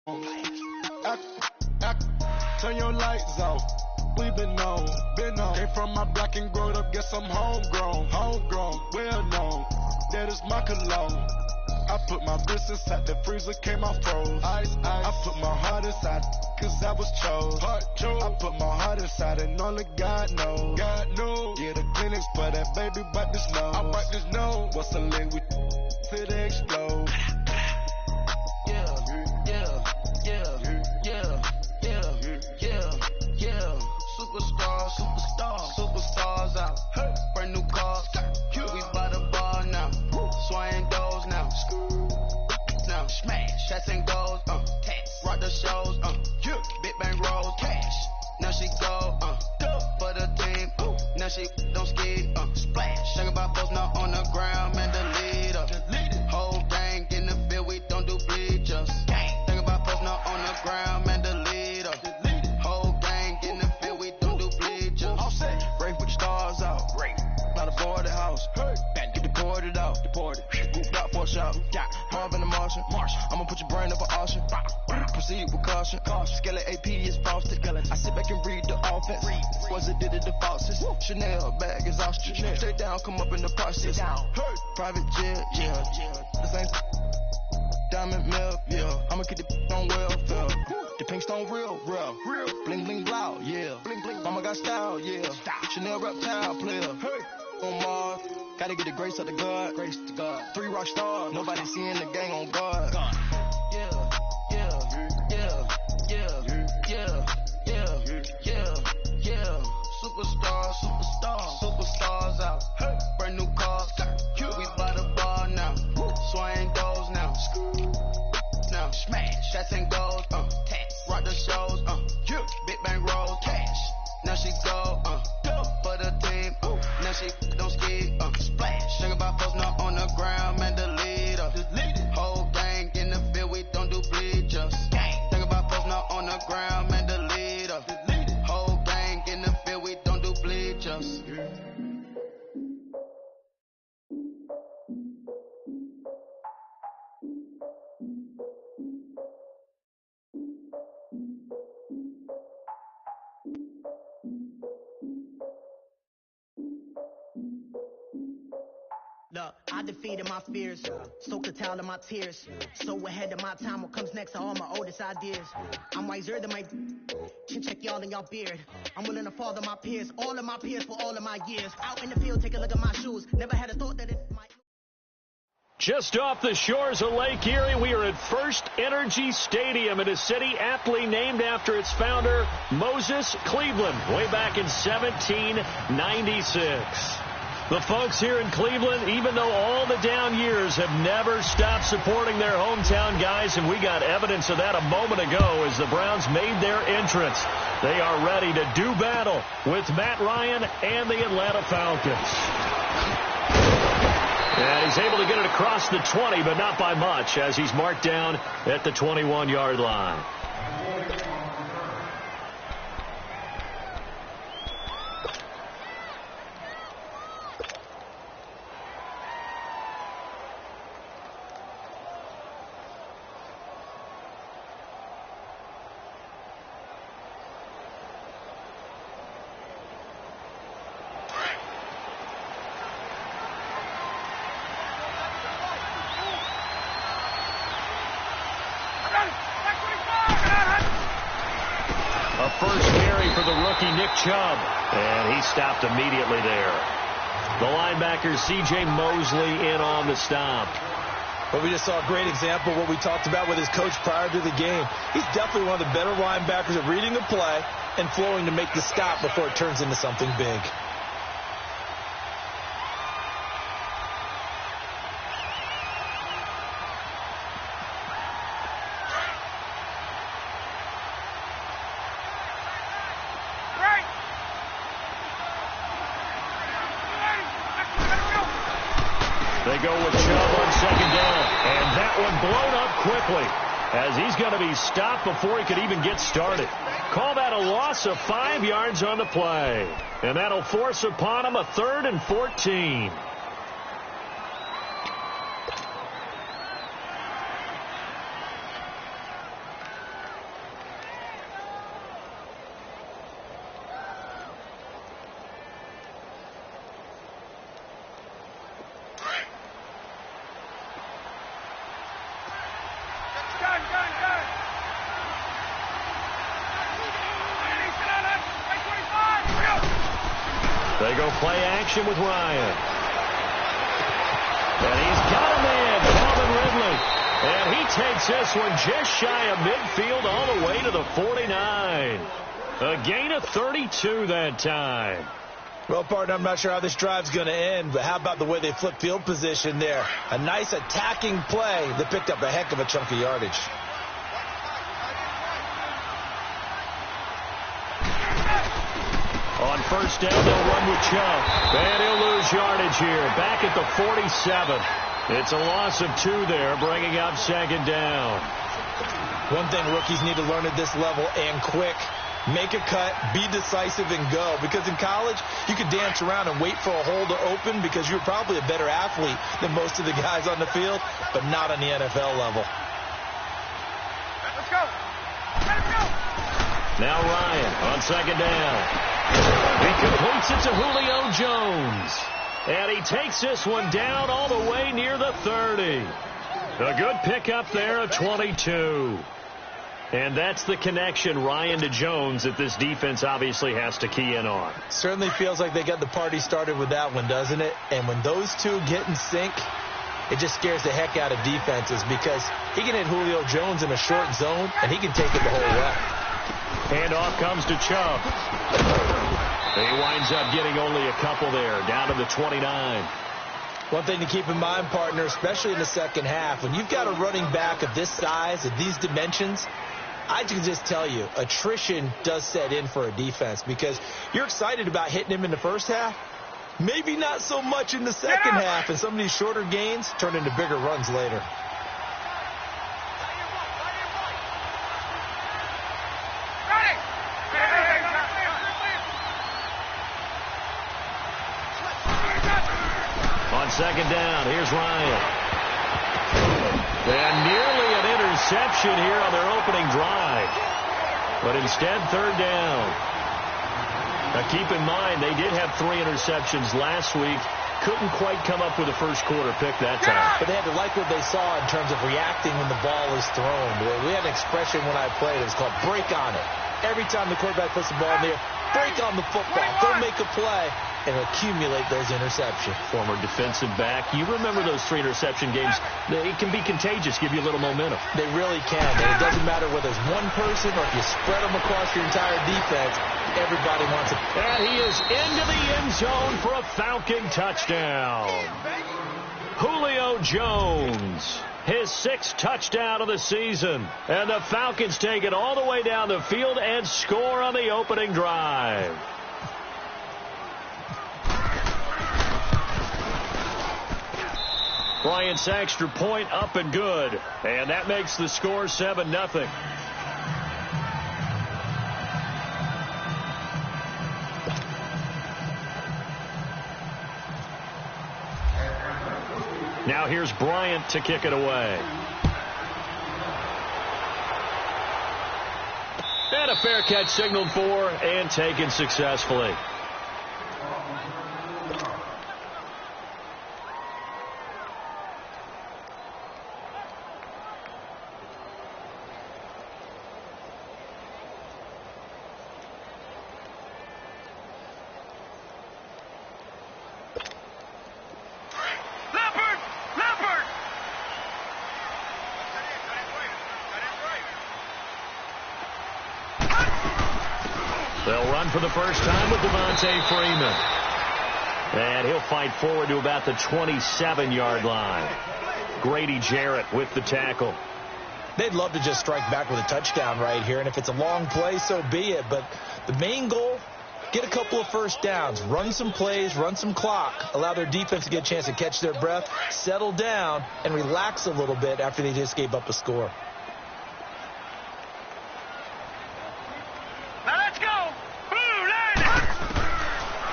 Turn your lights off. We been on. Came from my block and growed up, guess I'm homegrown, well known. That is my cologne. I put my wrist inside the freezer, came out froze. Ice. I put my heart inside, cause I was chose. I put my heart inside and only God knows. Yeah, the clinics for that baby bite this nose. I bite this nose. What's the link with till they explode? Superstars out. Brand new cars. We by the bar now. Swaying doors now. Now smash. Shots and goals. Rock the shows. Big bang rolls. Cash. Now she go. For the team. Now she don't ski. Splash. Think about folks not on the ground. Man, the leader. Whole gang in the field. We don't do bleachers. Think about folks not on the ground. Man, the leader. Marvin and Martian. I'ma put your brain up for auction. Proceed with caution. Skeleton AP is frosted. I sit back and read the offense. Was it did it the faucets? Chanel bag is ostrich. Stay down, come up in the process. Private jet, yeah. This ain't diamond milk, yeah. I'ma keep the on welfare. The pink stone real. Bling bling blow, yeah. Mama got style, yeah. Chanel reptile player. On Mars. Gotta get the grace of the God. 3 rock stars. Nobody seeing the gang on guard. Superstars out. Brand new cars. We by the bar now. Swaying doors now. Now smash. Shots and goals. Rock the shows. Big bang rolls. Cash. Now she go. For the team. Now she don't ski. Splash. Think about folks not on the ground. Man, the leader. Whole gang in the field. We don't do bleachers. Think about folks not on the ground. Man, the leader. Whole gang in the field. We don't do bleachers. Look, I defeated my fears, soaked the towel in my tears. So ahead of my time, what comes next are all my oldest ideas. I'm wiser than my can check y'all in y'all beard. I'm willing to father my peers, all of my peers for all of my years. Out in the field, take a look at my shoes. Never had a thought that it might. Just off the shores of Lake Erie, we are at First Energy Stadium in a city aptly named after its founder, Moses Cleveland, way back in 1796. The folks here in Cleveland, even though all the down years, have never stopped supporting their hometown guys, and we got evidence of that a moment ago as the Browns made their entrance. They are ready to do battle with Matt Ryan and the Atlanta Falcons. And he's able to get it across the 20, but not by much, as he's marked down at the 21-yard line. Chubb, and he stopped immediately there. The linebacker, C.J. Mosley, in on the stop. But we just saw a great example of what we talked about with his coach prior to the game. He's definitely one of the better linebackers at reading the play and flowing to make the stop before it turns into something big. They go with Chubb on second down, and that one blown up quickly as he's going to be stopped before he could even get started. Call that a loss of 5 yards on the play, and that'll force upon him a 3rd and 14. They go play action with Ryan. And he's got a man, Calvin Ridley. And he takes this one just shy of midfield all the way to the 49. A gain of 32 that time. Well, partner, I'm not sure how this drive's going to end, but how about the way they flip field position there? A nice attacking play that picked up a heck of a chunk of yardage. On first down, they'll run with Chubb. And he'll lose yardage here. Back at the 47. It's a loss of 2 there, bringing up second down. One thing rookies need to learn at this level, and quick. Make a cut, be decisive, and go. Because in college, you could dance around and wait for a hole to open because you're probably a better athlete than most of the guys on the field, but not on the NFL level. Let's go. Let's go. Now Ryan on second down. He completes it to Julio Jones. And he takes this one down all the way near the 30. A good pickup there of 22. And that's the connection, Ryan to Jones, that this defense obviously has to key in on. Certainly feels like they got the party started with that one, doesn't it? And when those two get in sync, it just scares the heck out of defenses because he can hit Julio Jones in a short zone, and he can take it the whole way. Handoff comes to Chubb. He winds up getting only a couple there, down to the 29. One thing to keep in mind, partner, especially in the second half, when you've got a running back of this size, of these dimensions, I can just tell you, attrition does set in for a defense because you're excited about hitting him in the first half. Maybe not so much in the second half, and some of these shorter gains turn into bigger runs later. On second down, here's Ryan. And nearly an interception here on their opening drive. But instead, third down. Now keep in mind, they did have 3 interceptions last week. Couldn't quite come up with a first quarter pick that time. But they had to like what they saw in terms of reacting when the ball is thrown. We had an expression when I played. It was called break on it. Every time the quarterback puts the ball in there, break on the football. Go make a play and accumulate those interceptions. Former defensive back. You remember those 3 interception games. It can be contagious, give you a little momentum. They really can. And it doesn't matter whether it's one person or if you spread them across your entire defense. Everybody wants it. And he is into the end zone for a Falcon touchdown. Julio Jones, his 6th touchdown of the season. And the Falcons take it all the way down the field and score on the opening drive. Bryant's extra point up and good. And that makes the score 7-0. Now here's Bryant to kick it away. And a fair catch signaled for and taken successfully. They'll run for the first time with Devontae Freeman. And he'll fight forward to about the 27-yard line. Grady Jarrett with the tackle. They'd love to just strike back with a touchdown right here. And if it's a long play, so be it. But the main goal, get a couple of first downs. Run some plays, run some clock. Allow their defense to get a chance to catch their breath, settle down, and relax a little bit after they just gave up a score.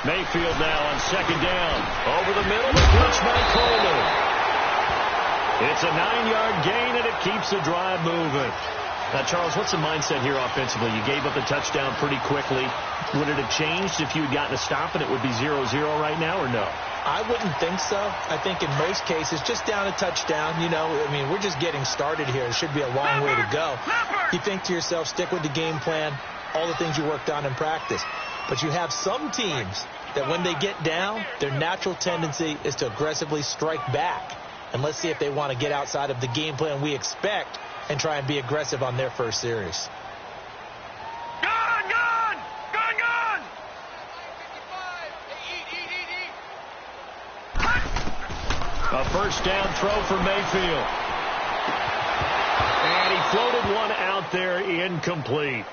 Mayfield now on second down. Over the middle, the pitch by Coleman. It's a 9-yard gain, and it keeps the drive moving. Now, Charles, what's the mindset here offensively? You gave up a touchdown pretty quickly. Would it have changed if you had gotten a stop and it would be 0-0 right now, or no? I wouldn't think so. I think in most cases, just down a touchdown, you know, I mean, we're just getting started here. It should be a long way to go. You think to yourself, stick with the game plan, all the things you worked on in practice. But you have some teams that when they get down, their natural tendency is to aggressively strike back. And let's see if they want to get outside of the game plan we expect and try and be aggressive on their first series. A first down throw for Mayfield. And he floated one out there, incomplete.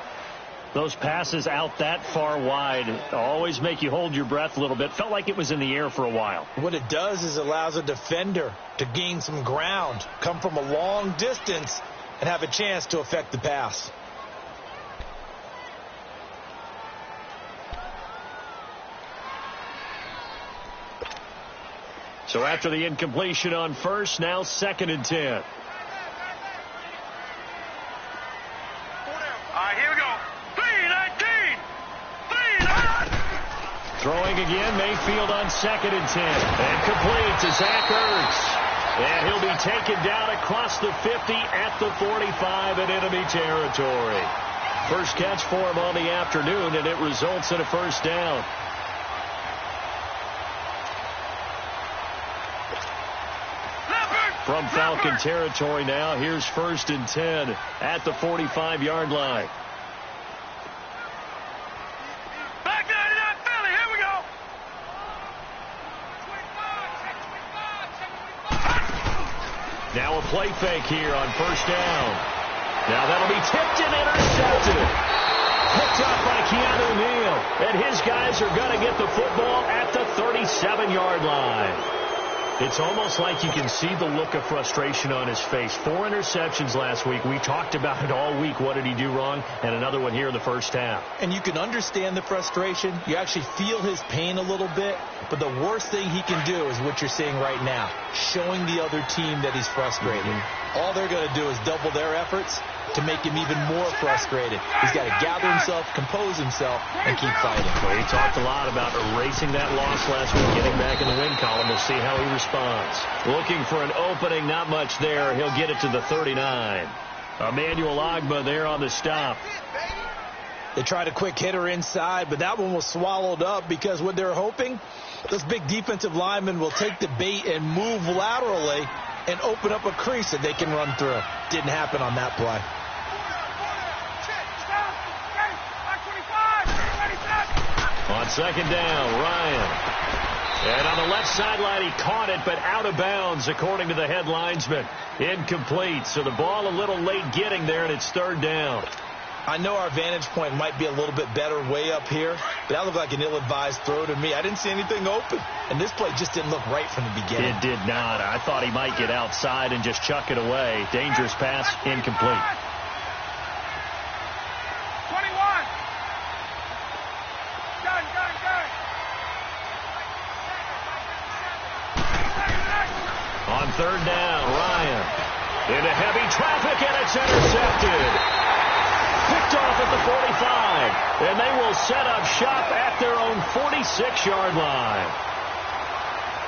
Those passes out that far wide always make you hold your breath a little bit. Felt like it was in the air for a while. What it does is allows a defender to gain some ground, come from a long distance, and have a chance to affect the pass. So after the incompletion on first, now 2nd and 10. All right, here we go. 3-19. Throwing again, Mayfield on 2nd and 10. And complete to Zach Ertz. And he'll be taken down across the 50 at the 45 in enemy territory. First catch for him on the afternoon, and it results in a first down. From Falcon territory now, here's 1st and 10 at the 45-yard line. Back to that Philly, here we go. Now a play fake here on first down. Now that'll be tipped and intercepted. Picked up by Keanu Neal. And his guys are going to get the football at the 37-yard line. It's almost like you can see the look of frustration on his face. 4 interceptions last week. We talked about it all week. What did he do wrong? And another one here in the first half. And you can understand the frustration. You actually feel his pain a little bit. But the worst thing he can do is what you're seeing right now, showing the other team that he's frustrated. All they're going to do is double their efforts to make him even more frustrated. He's got to gather himself, compose himself, and keep fighting. Well, he talked a lot about erasing that loss last week, getting back in the win column. We'll see how he responds. Looking for an opening, not much there. He'll get it to the 39. Emmanuel Ogbah there on the stop. They tried a quick hitter inside, but that one was swallowed up because what they're hoping, those big defensive linemen will take the bait and move laterally and open up a crease that they can run through. Didn't happen on that play. On 2nd down, Ryan. And on the left sideline, he caught it, but out of bounds, according to the head linesman. Incomplete. So the ball a little late getting there, and it's 3rd down. I know our vantage point might be a little bit better way up here, but that looked like an ill-advised throw to me. I didn't see anything open, and this play just didn't look right from the beginning. It did not. I thought he might get outside and just chuck it away. Dangerous pass, incomplete. 21. Gun. On 3rd down, Ryan. Into heavy traffic, and it's intercepted. Picked off at the 45, and they will set up shop at their own 46-yard line.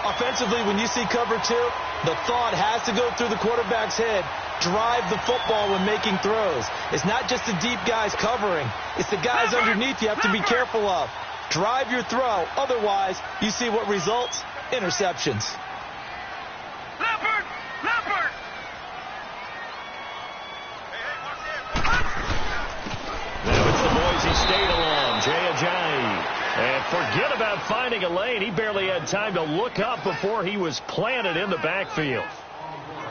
Offensively, when you see cover 2, the thought has to go through the quarterback's head. Drive the football when making throws. It's not just the deep guys covering. It's the guys underneath you have to be careful of. Drive your throw. Otherwise, you see what results? Interceptions. Leopard. Now it's the Boise State alum, Jay Ajayi. And forget about finding a lane. He barely had time to look up before he was planted in the backfield.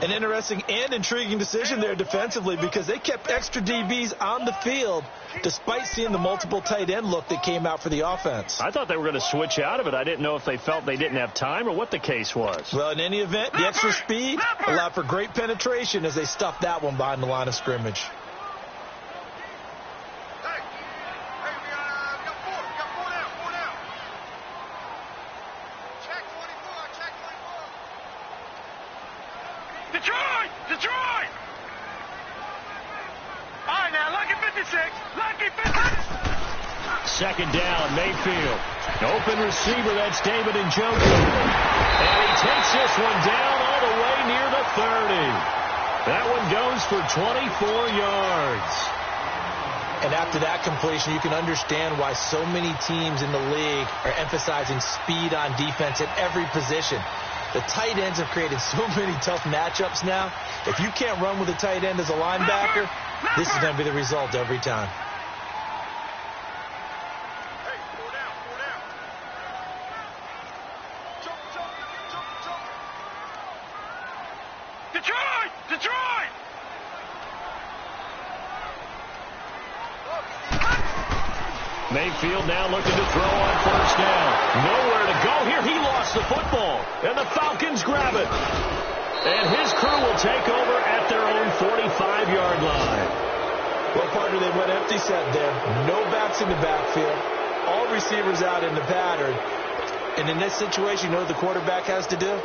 An interesting and intriguing decision there defensively because they kept extra DBs on the field despite seeing the multiple tight end look that came out for the offense. I thought they were going to switch out of it. I didn't know if they felt they didn't have time or what the case was. Well, in any event, the extra speed allowed for great penetration as they stuffed that one behind the line of scrimmage. Detroit! All right, now, lucky 56. Lucky 56. 2nd down, Mayfield. Open receiver, that's David Njoku. And he takes this one down all the way near the 30. That one goes for 24 yards. And after that completion, you can understand why so many teams in the league are emphasizing speed on defense at every position. The tight ends have created so many tough matchups now. If you can't run with a tight end as a linebacker, this is going to be the result every time. Detroit! Mayfield now looking to throw on first down. Nowhere to go here. He lost the football. And the Falcons grab it. And his crew will take over at their own 45-yard line. Well, partner, they went empty set there. No backs in the backfield. All receivers out in the pattern. And in this situation, you know what the quarterback has to do?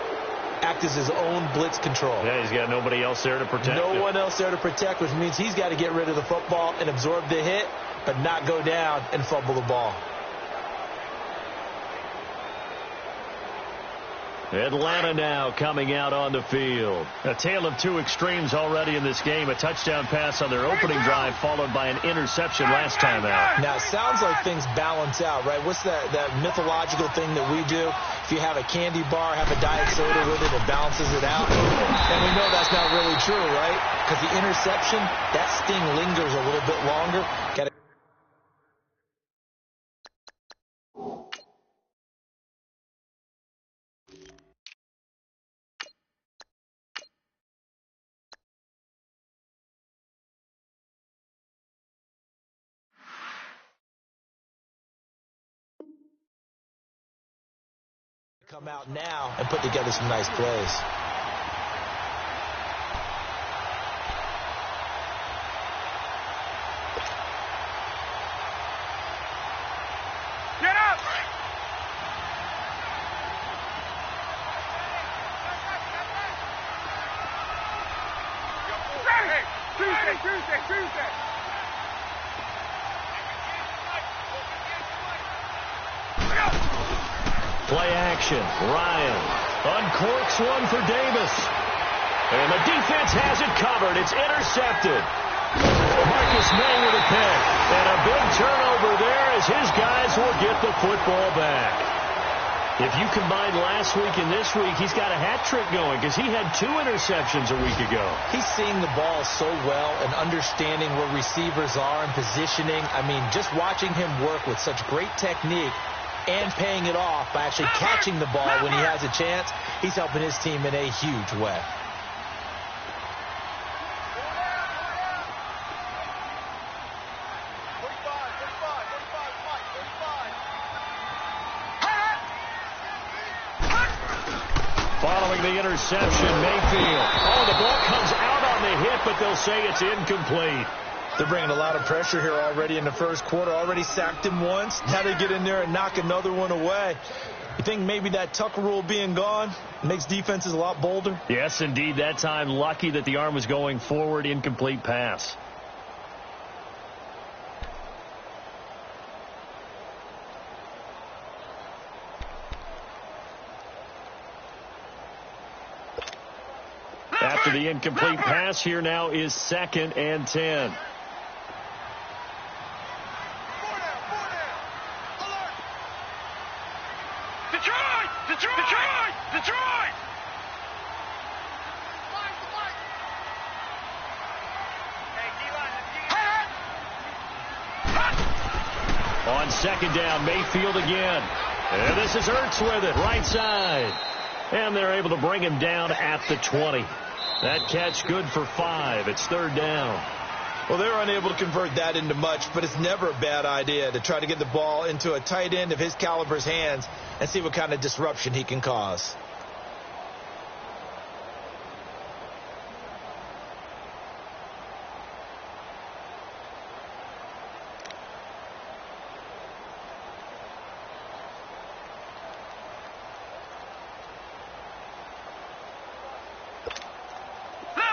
Act as his own blitz control. Yeah, he's got nobody else there to protect him. No one else there to protect, which means he's got to get rid of the football and absorb the hit, but not go down and fumble the ball. Atlanta now coming out on the field. A tale of two extremes already in this game. A touchdown pass on their opening drive followed by an interception last time out. Now, it sounds like things balance out, right? What's that mythological thing that we do? If you have a candy bar, have a diet soda with it, it balances it out. And we know that's not really true, right? Because the interception, that sting lingers a little bit longer. Got to come out now and put together some nice plays. Get up! Tuesday! Play action. Ryan uncorks one for Davis. And the defense has it covered. It's intercepted. Marcus May with a pick. And a big turnover there as his guys will get the football back. If you combine last week and this week, he's got a hat trick going because he had 2 interceptions a week ago. He's seeing the ball so well and understanding where receivers are and positioning. I mean, just watching him work with such great technique and paying it off by actually catching the ball when he has a chance, he's helping his team in a huge way. Following the interception, Mayfield. Oh, the ball comes out on the hit, but they'll say it's incomplete. They're bringing a lot of pressure here already in the first quarter. Already sacked him once. Now they get in there and knock another one away. You think maybe that Tucker rule being gone makes defenses a lot bolder? Yes, indeed. That time, lucky that the arm was going forward. Incomplete pass. After the incomplete pass, here now is 2nd and 10. Detroit! On 2nd down, Mayfield again. And this is Ertz with it, right side. And they're able to bring him down at the 20. That catch good for 5. It's 3rd down. Well, they're unable to convert that into much, but it's never a bad idea to try to get the ball into a tight end of his caliber's hands and see what kind of disruption he can cause.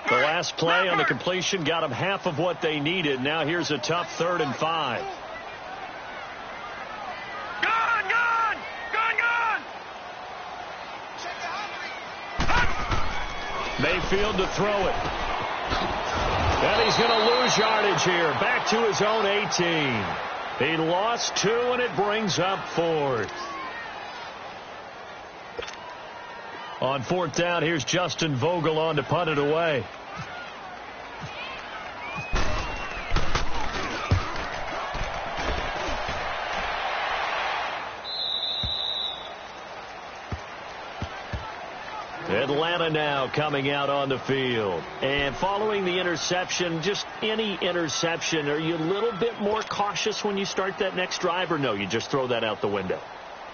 The last play on the completion got them half of what they needed. Now here's a tough 3rd and 5. Mayfield to throw it. And he's going to lose yardage here. Back to his own 18. He lost 2, and it brings up 4th. On 4th down, here's Justin Vogel on to punt it away. Atlanta now coming out on the field. And following the interception, just any interception, are you a little bit more cautious when you start that next drive, or no, you just throw that out the window?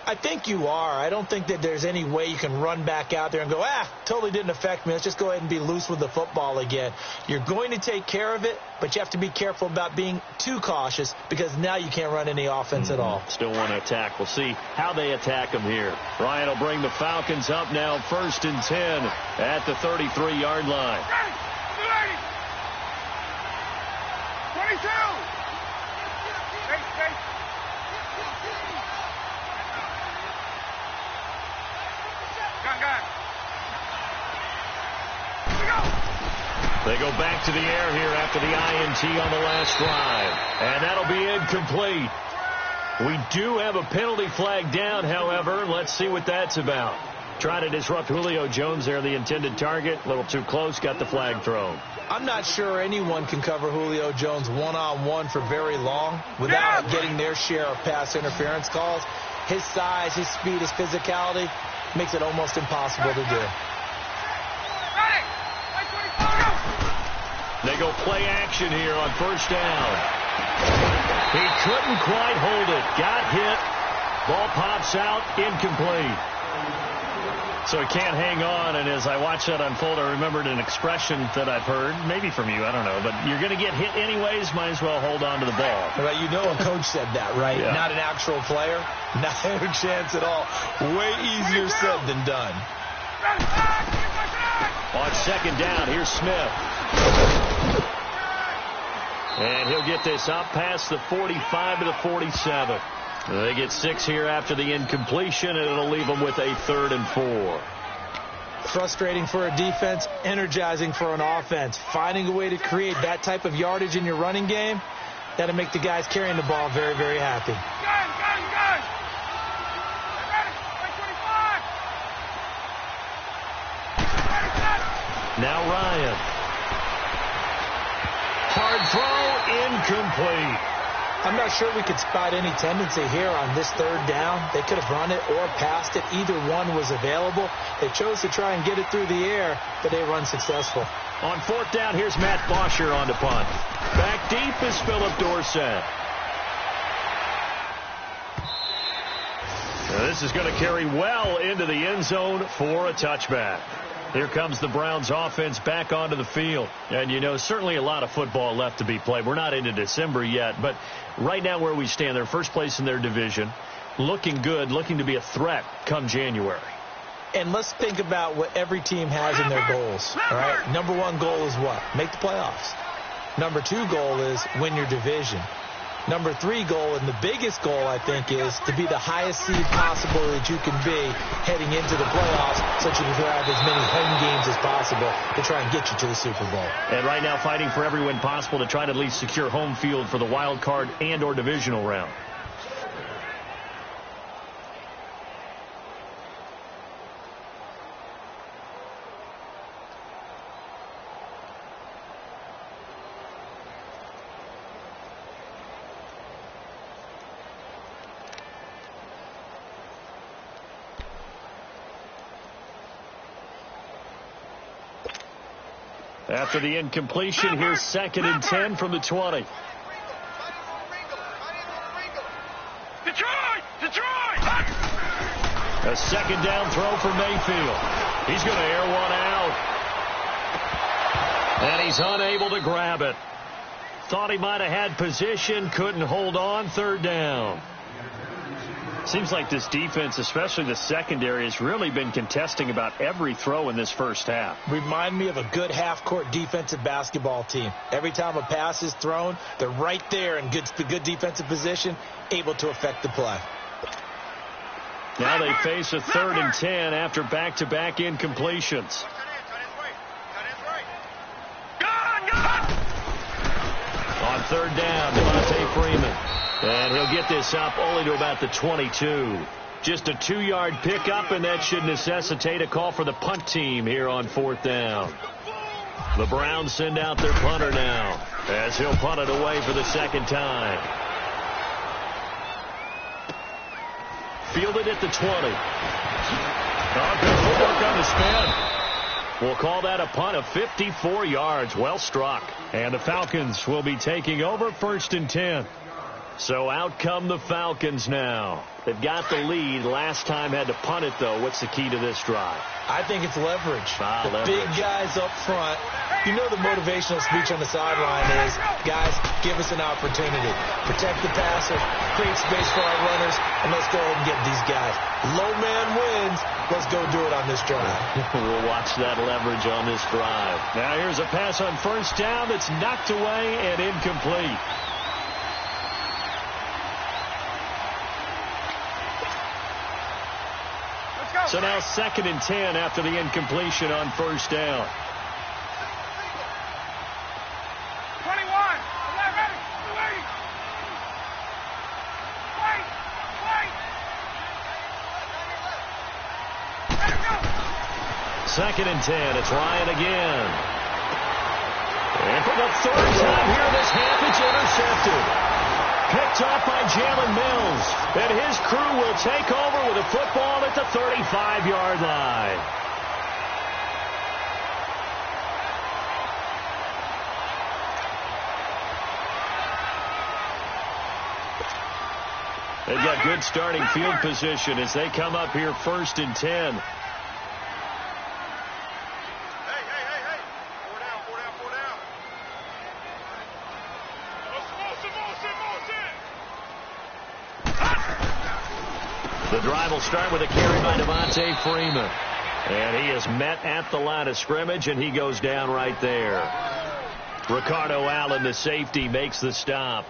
I think you are. I don't think that there's any way you can run back out there and go, totally didn't affect me. Let's just go ahead and be loose with the football again. You're going to take care of it, but you have to be careful about being too cautious because now you can't run any offense at all. Still want to attack. We'll see how they attack them here. Ryan will bring the Falcons up now 1st and 10 at the 33-yard line. 22! They go back to the air here after the INT on the last drive. And that'll be incomplete. We do have a penalty flag down, however. Let's see what that's about. Trying to disrupt Julio Jones there, the intended target. A little too close, got the flag thrown. I'm not sure anyone can cover Julio Jones one-on-one for very long without getting their share of pass interference calls. His size, his speed, his physicality makes it almost impossible to do. They go play action here on 1st down. He couldn't quite hold it. Got hit. Ball pops out. Incomplete. So he can't hang on, and as I watched that unfold, I remembered an expression that I've heard, maybe from you, I don't know, but you're going to get hit anyways, might as well hold on to the ball. Well, you know a coach said that, right? Yeah. Not an actual player. Not a chance at all. Way easier said than done. On 2nd down, here's Smith. And he'll get this up past the 45 to the 47. They get 6 here after the incompletion, and it'll leave them with a 3rd and 4. Frustrating for a defense, energizing for an offense. Finding a way to create that type of yardage in your running game, that'll make the guys carrying the ball very, very happy. Now Ryan. Hard throw, incomplete. I'm not sure we could spot any tendency here on this 3rd down. They could have run it or passed it. Either one was available. They chose to try and get it through the air, but they were unsuccessful. On 4th down, here's Matt Bosher on the punt. Back deep is Philip Dorsett. Now this is going to carry well into the end zone for a touchback. Here comes the Browns offense back onto the field. And, you know, certainly a lot of football left to be played. We're not into December yet, but right now where we stand, they're first place in their division, looking good, looking to be a threat come January. And let's think about what every team has in their goals, all right? Number 1 goal is what? Make the playoffs. Number 2 goal is win your division. Number 3 goal, and the biggest goal, I think, is to be the highest seed possible that you can be heading into the playoffs so that you can have as many home games as possible to try and get you to the Super Bowl. And right now fighting for every win possible to try to at least secure home field for the wild card and or divisional round. After the incompletion, here's 2nd and 10 from the 20. Detroit! A 2nd down throw for Mayfield. He's going to air one out. And he's unable to grab it. Thought he might have had position, couldn't hold on. 3rd down. Seems like this defense, especially the secondary, has really been contesting about every throw in this first half. Remind me of a good half-court defensive basketball team. Every time a pass is thrown, they're right there in good defensive position, able to affect the play. Now they face a 3rd and 10 after back-to-back incompletions. third down. Devontae Freeman. And he'll get this up only to about the 22. Just a 2-yard pickup, and that should necessitate a call for the punt team here on fourth down. The Browns send out their punter now, as he'll punt it away for the second time. Fielded at the 20. Good footwork on the spin. We'll call that a punt of 54 yards. Well struck. And the Falcons will be taking over 1st and 10. So out come the Falcons now. They've got the lead. Last time had to punt it, though. What's the key to this drive? I think it's leverage. Leverage. Big guys up front. You know the motivational speech on the sideline is, guys, give us an opportunity. Protect the passer, create space for our runners, and let's go ahead and get these guys. Low man wins. Let's go do it on this drive. We'll watch that leverage on this drive. Now here's a pass on first down that's knocked away and incomplete. So now 2nd and 10 after the incompletion on first down. 21. 11. Wait. 2nd and 10. It's Ryan again. And for the 3rd time here this half, it's intercepted. Picked off by Jalen Mills. And his crew will take over with a football at the 35-yard line. They've got good starting field position as they come up here 1st and 10. Hey. 4 down. The drive will start with a carry by Devontae Freeman. And he is met at the line of scrimmage, and he goes down right there. Ricardo Allen, the safety, makes the stop.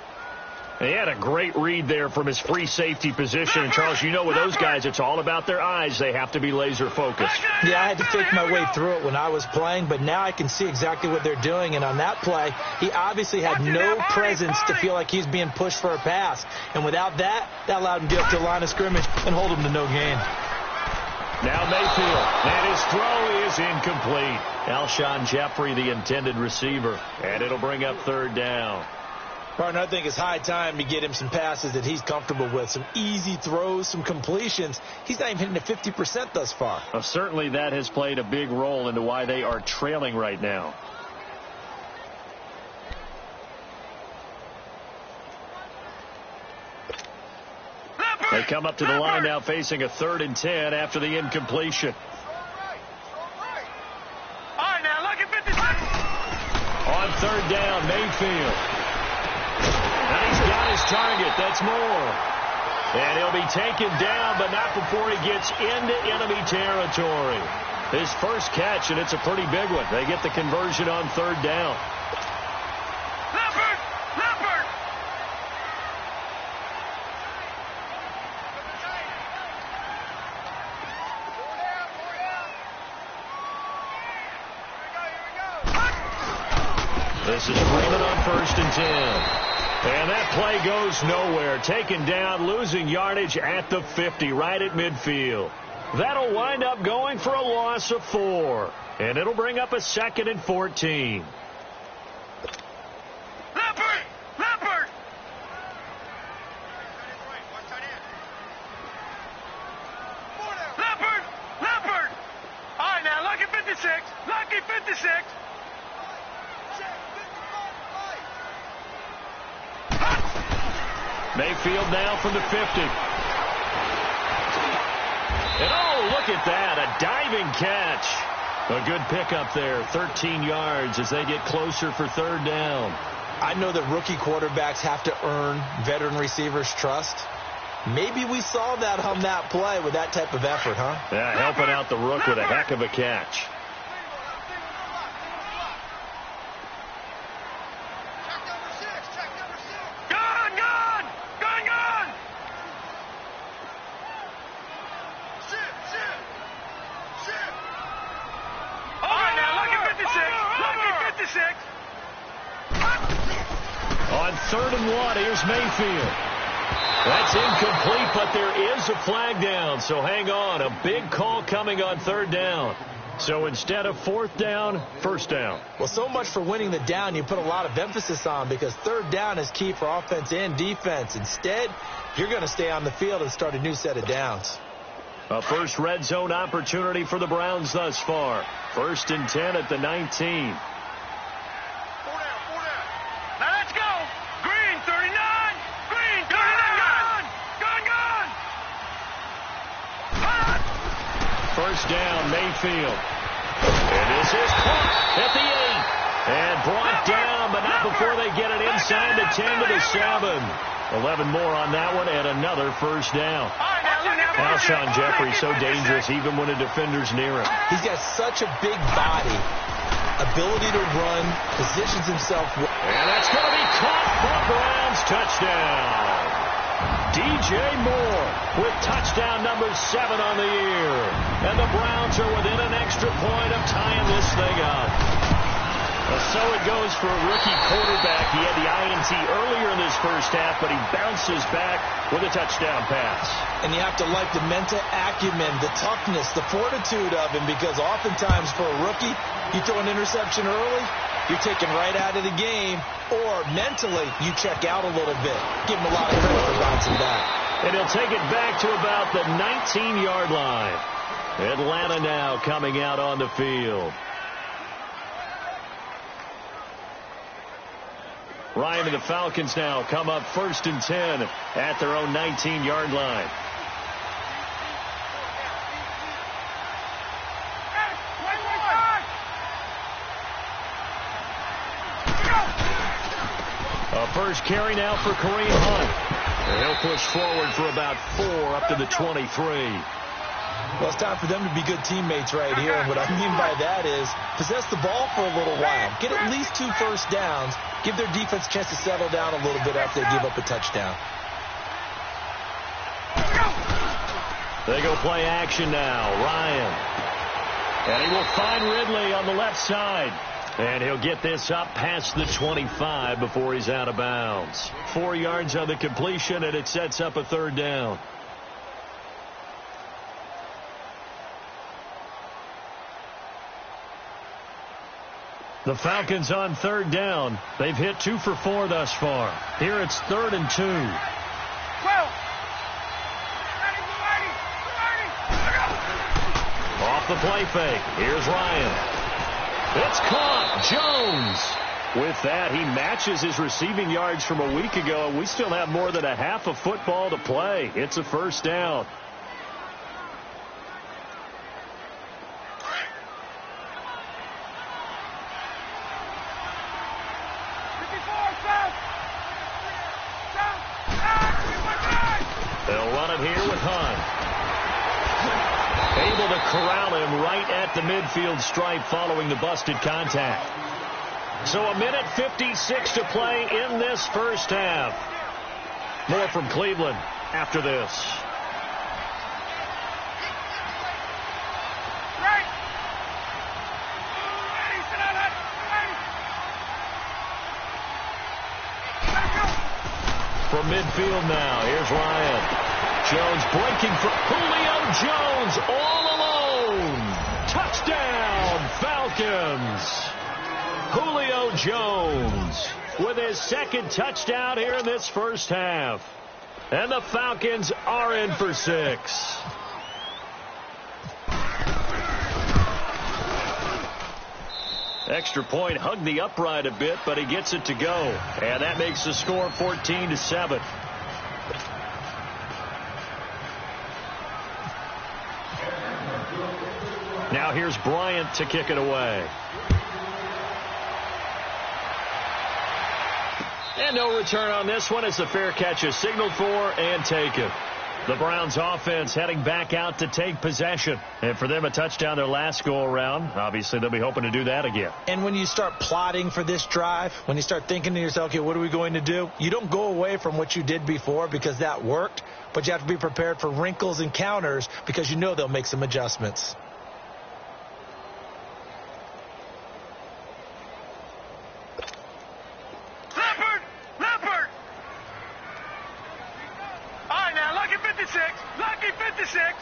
He had a great read there from his free safety position. And, Charles, you know with those guys, it's all about their eyes. They have to be laser focused. Yeah, I had to fake my way through it when I was playing, but now I can see exactly what they're doing. And on that play, he obviously had no presence to feel like he's being pushed for a pass. And without that, that allowed him to get up to the line of scrimmage and hold him to no gain. Now Mayfield, and his throw is incomplete. Alshon Jeffrey, the intended receiver, and it'll bring up 3rd down. Partner, I think it's high time to get him some passes that he's comfortable with, some easy throws, some completions. He's not even hitting the 50% thus far. Well, certainly that has played a big role into why they are trailing right now. They come up to the line now facing a 3rd and 10 after the incompletion. All right, now look at 56. On 3rd down, Mayfield. And he's got his target. That's Moore. And he'll be taken down, but not before he gets into enemy territory. His first catch, and it's a pretty big one. They get the conversion on 3rd down. Leopard. This is Freeman on 1st and 10. And that play goes nowhere. Taken down, losing yardage at the 50, right at midfield. That'll wind up going for a loss of 4. And it'll bring up a 2nd and 14. Leopard. All right, now lucky 56. Mayfield now from the 50. And oh, look at that, a diving catch. A good pickup there, 13 yards as they get closer for 3rd down. I know that rookie quarterbacks have to earn veteran receivers' trust. Maybe we saw that on that play with that type of effort, huh? Yeah, helping out the rook with a heck of a catch. On 3rd and 1, here's Mayfield. That's incomplete, but there is a flag down, so hang on. A big call coming on 3rd down. So instead of 4th down, 1st down. Well, so much for winning the down you put a lot of emphasis on, because 3rd down is key for offense and defense. Instead, you're going to stay on the field and start a new set of downs. A first red zone opportunity for the Browns thus far. 1st and 10 at the 19. Now let's go. Green, 39. Green, 39. Gun. First down, Mayfield. And this is caught at the 8. And brought down, but not before they get it inside the 10 to the 7. 11 more on that one, and another first down. Alshon Jeffrey so dangerous even when a defender's near him. He's got such a big body, ability to run, positions himself. And that's going to be caught for Browns touchdown. DJ Moore with touchdown number 7 on the year. And the Browns are within an extra point of tying this thing up. So it goes for a rookie quarterback. He had the INT earlier in this first half, but he bounces back with a touchdown pass. And you have to like the mental acumen, the toughness, the fortitude of him, because oftentimes for a rookie, you throw an interception early, you're taken right out of the game, or mentally you check out a little bit. Give him a lot of credit for bouncing back. And he'll take it back to about the 19-yard line. Atlanta now coming out on the field. Ryan and the Falcons now come up 1st and 10 at their own 19-yard line. A first carry now for Kareem Hunt. And he'll push forward for about 4 up to the 23. Well, it's time for them to be good teammates right here. And what I mean by that is possess the ball for a little while. Get at least 2 first downs. Give their defense a chance to settle down a little bit after they give up a touchdown. They go play action now. Ryan. And he will find Ridley on the left side. And he'll get this up past the 25 before he's out of bounds. 4 yards on the completion, and it sets up a 3rd down. The Falcons on 3rd down. They've hit 2 for 4 thus far. Here it's 3rd and 2. Off the play fake. Here's Ryan. It's caught. Jones. With that, he matches his receiving yards from a week ago. We still have more than a half of football to play. It's a first down. They'll run it here with Hunt. Able to corral him right at the midfield stripe following the busted contact. So a minute 56 to play in this first half. More from Cleveland after this. From midfield now, here's Ryan. Jones breaking for Julio Jones all alone. Touchdown, Falcons. Julio Jones with his 2nd touchdown here in this first half. And the Falcons are in for 6. Extra point hugged the upright a bit, but he gets it to go. And that makes the score 14-7. Now here's Bryant to kick it away. And no return on this one as the fair catch is signaled for and taken. The Browns offense heading back out to take possession. And for them, a touchdown their last go-around. Obviously, they'll be hoping to do that again. And when you start plotting for this drive, when you start thinking to yourself, okay, what are we going to do? You don't go away from what you did before because that worked. But you have to be prepared for wrinkles and counters because you know they'll make some adjustments. Leopard! 56. Lucky 56.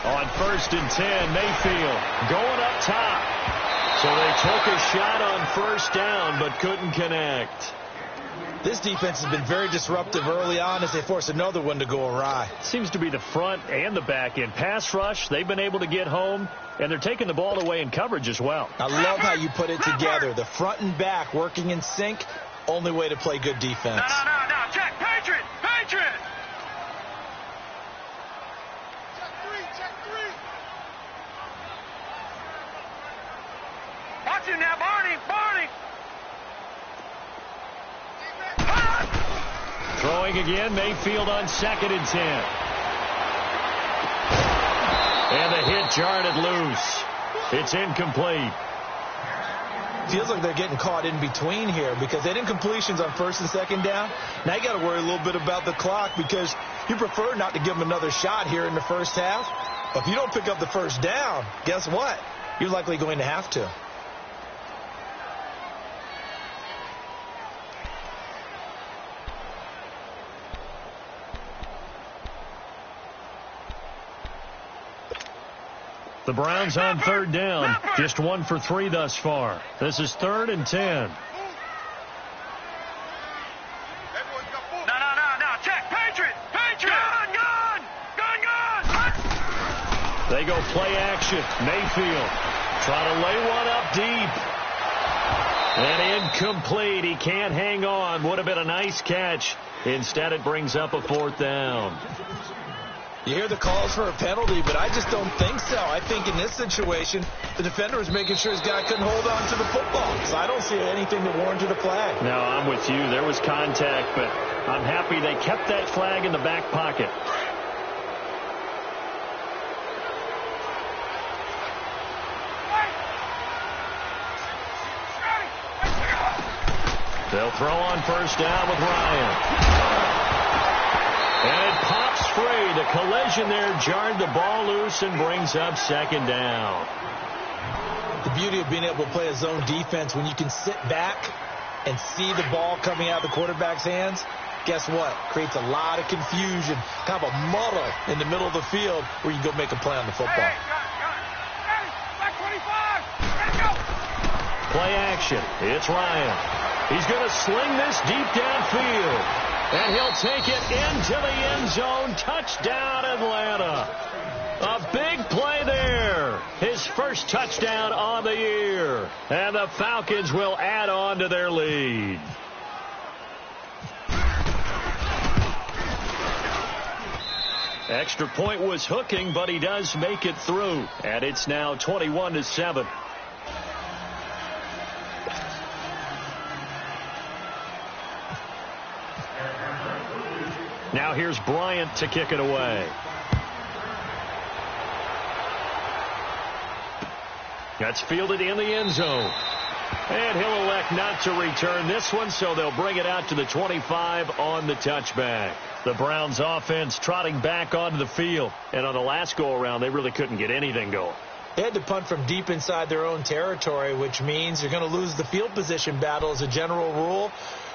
On 1st and 10, Mayfield going up top. So they took a shot on 1st down, but couldn't connect. This defense has been very disruptive early on as they force another one to go awry. Seems to be the front and the back end. Pass rush, they've been able to get home, and they're taking the ball away in coverage as well. I love how you put it together. The front and back working in sync, only way to play good defense. No. Check. Patriot. Check three. Watch him now, Barney. Throwing again, Mayfield on 2nd and 10. And the hit jarred it loose. It's incomplete. Feels like they're getting caught in between here because they didn't completions on 1st and 2nd down. Now you got to worry a little bit about the clock because you prefer not to give them another shot here in the first half. But if you don't pick up the 1st down, guess what? You're likely going to have to. The Browns on 3rd down, just 1 for 3 thus far. This is 3rd and 10. No. Check. Patriot. Gun. They go play action. Mayfield trying to lay one up deep. And incomplete. He can't hang on. Would have been a nice catch. Instead, it brings up a 4th down. You hear the calls for a penalty, but I just don't think so. I think in this situation, the defender was making sure his guy couldn't hold on to the football. So I don't see anything that warranted a flag. No, I'm with you. There was contact, but I'm happy they kept that flag in the back pocket. They'll throw on 1st down with Ryan. And it pops free. The collision there jarred the ball loose and brings up 2nd down. The beauty of being able to play a zone defense when you can sit back and see the ball coming out of the quarterback's hands, guess what? Creates a lot of confusion, kind of a muddle in the middle of the field where you can go make a play on the football. Hey, back 25. Let's go. Play action. It's Ryan. He's going to sling this deep downfield. And he'll take it into the end zone. Touchdown, Atlanta. A big play there. His first touchdown on the year. And the Falcons will add on to their lead. Extra point was hooking, but he does make it through. And it's now 21-7. Now here's Bryant to kick it away. That's fielded in the end zone. And he'll elect not to return this one, so they'll bring it out to the 25 on the touchback. The Browns offense trotting back onto the field. And on the last go-around, they really couldn't get anything going. They had to punt from deep inside their own territory, which means you're going to lose the field position battle as a general rule.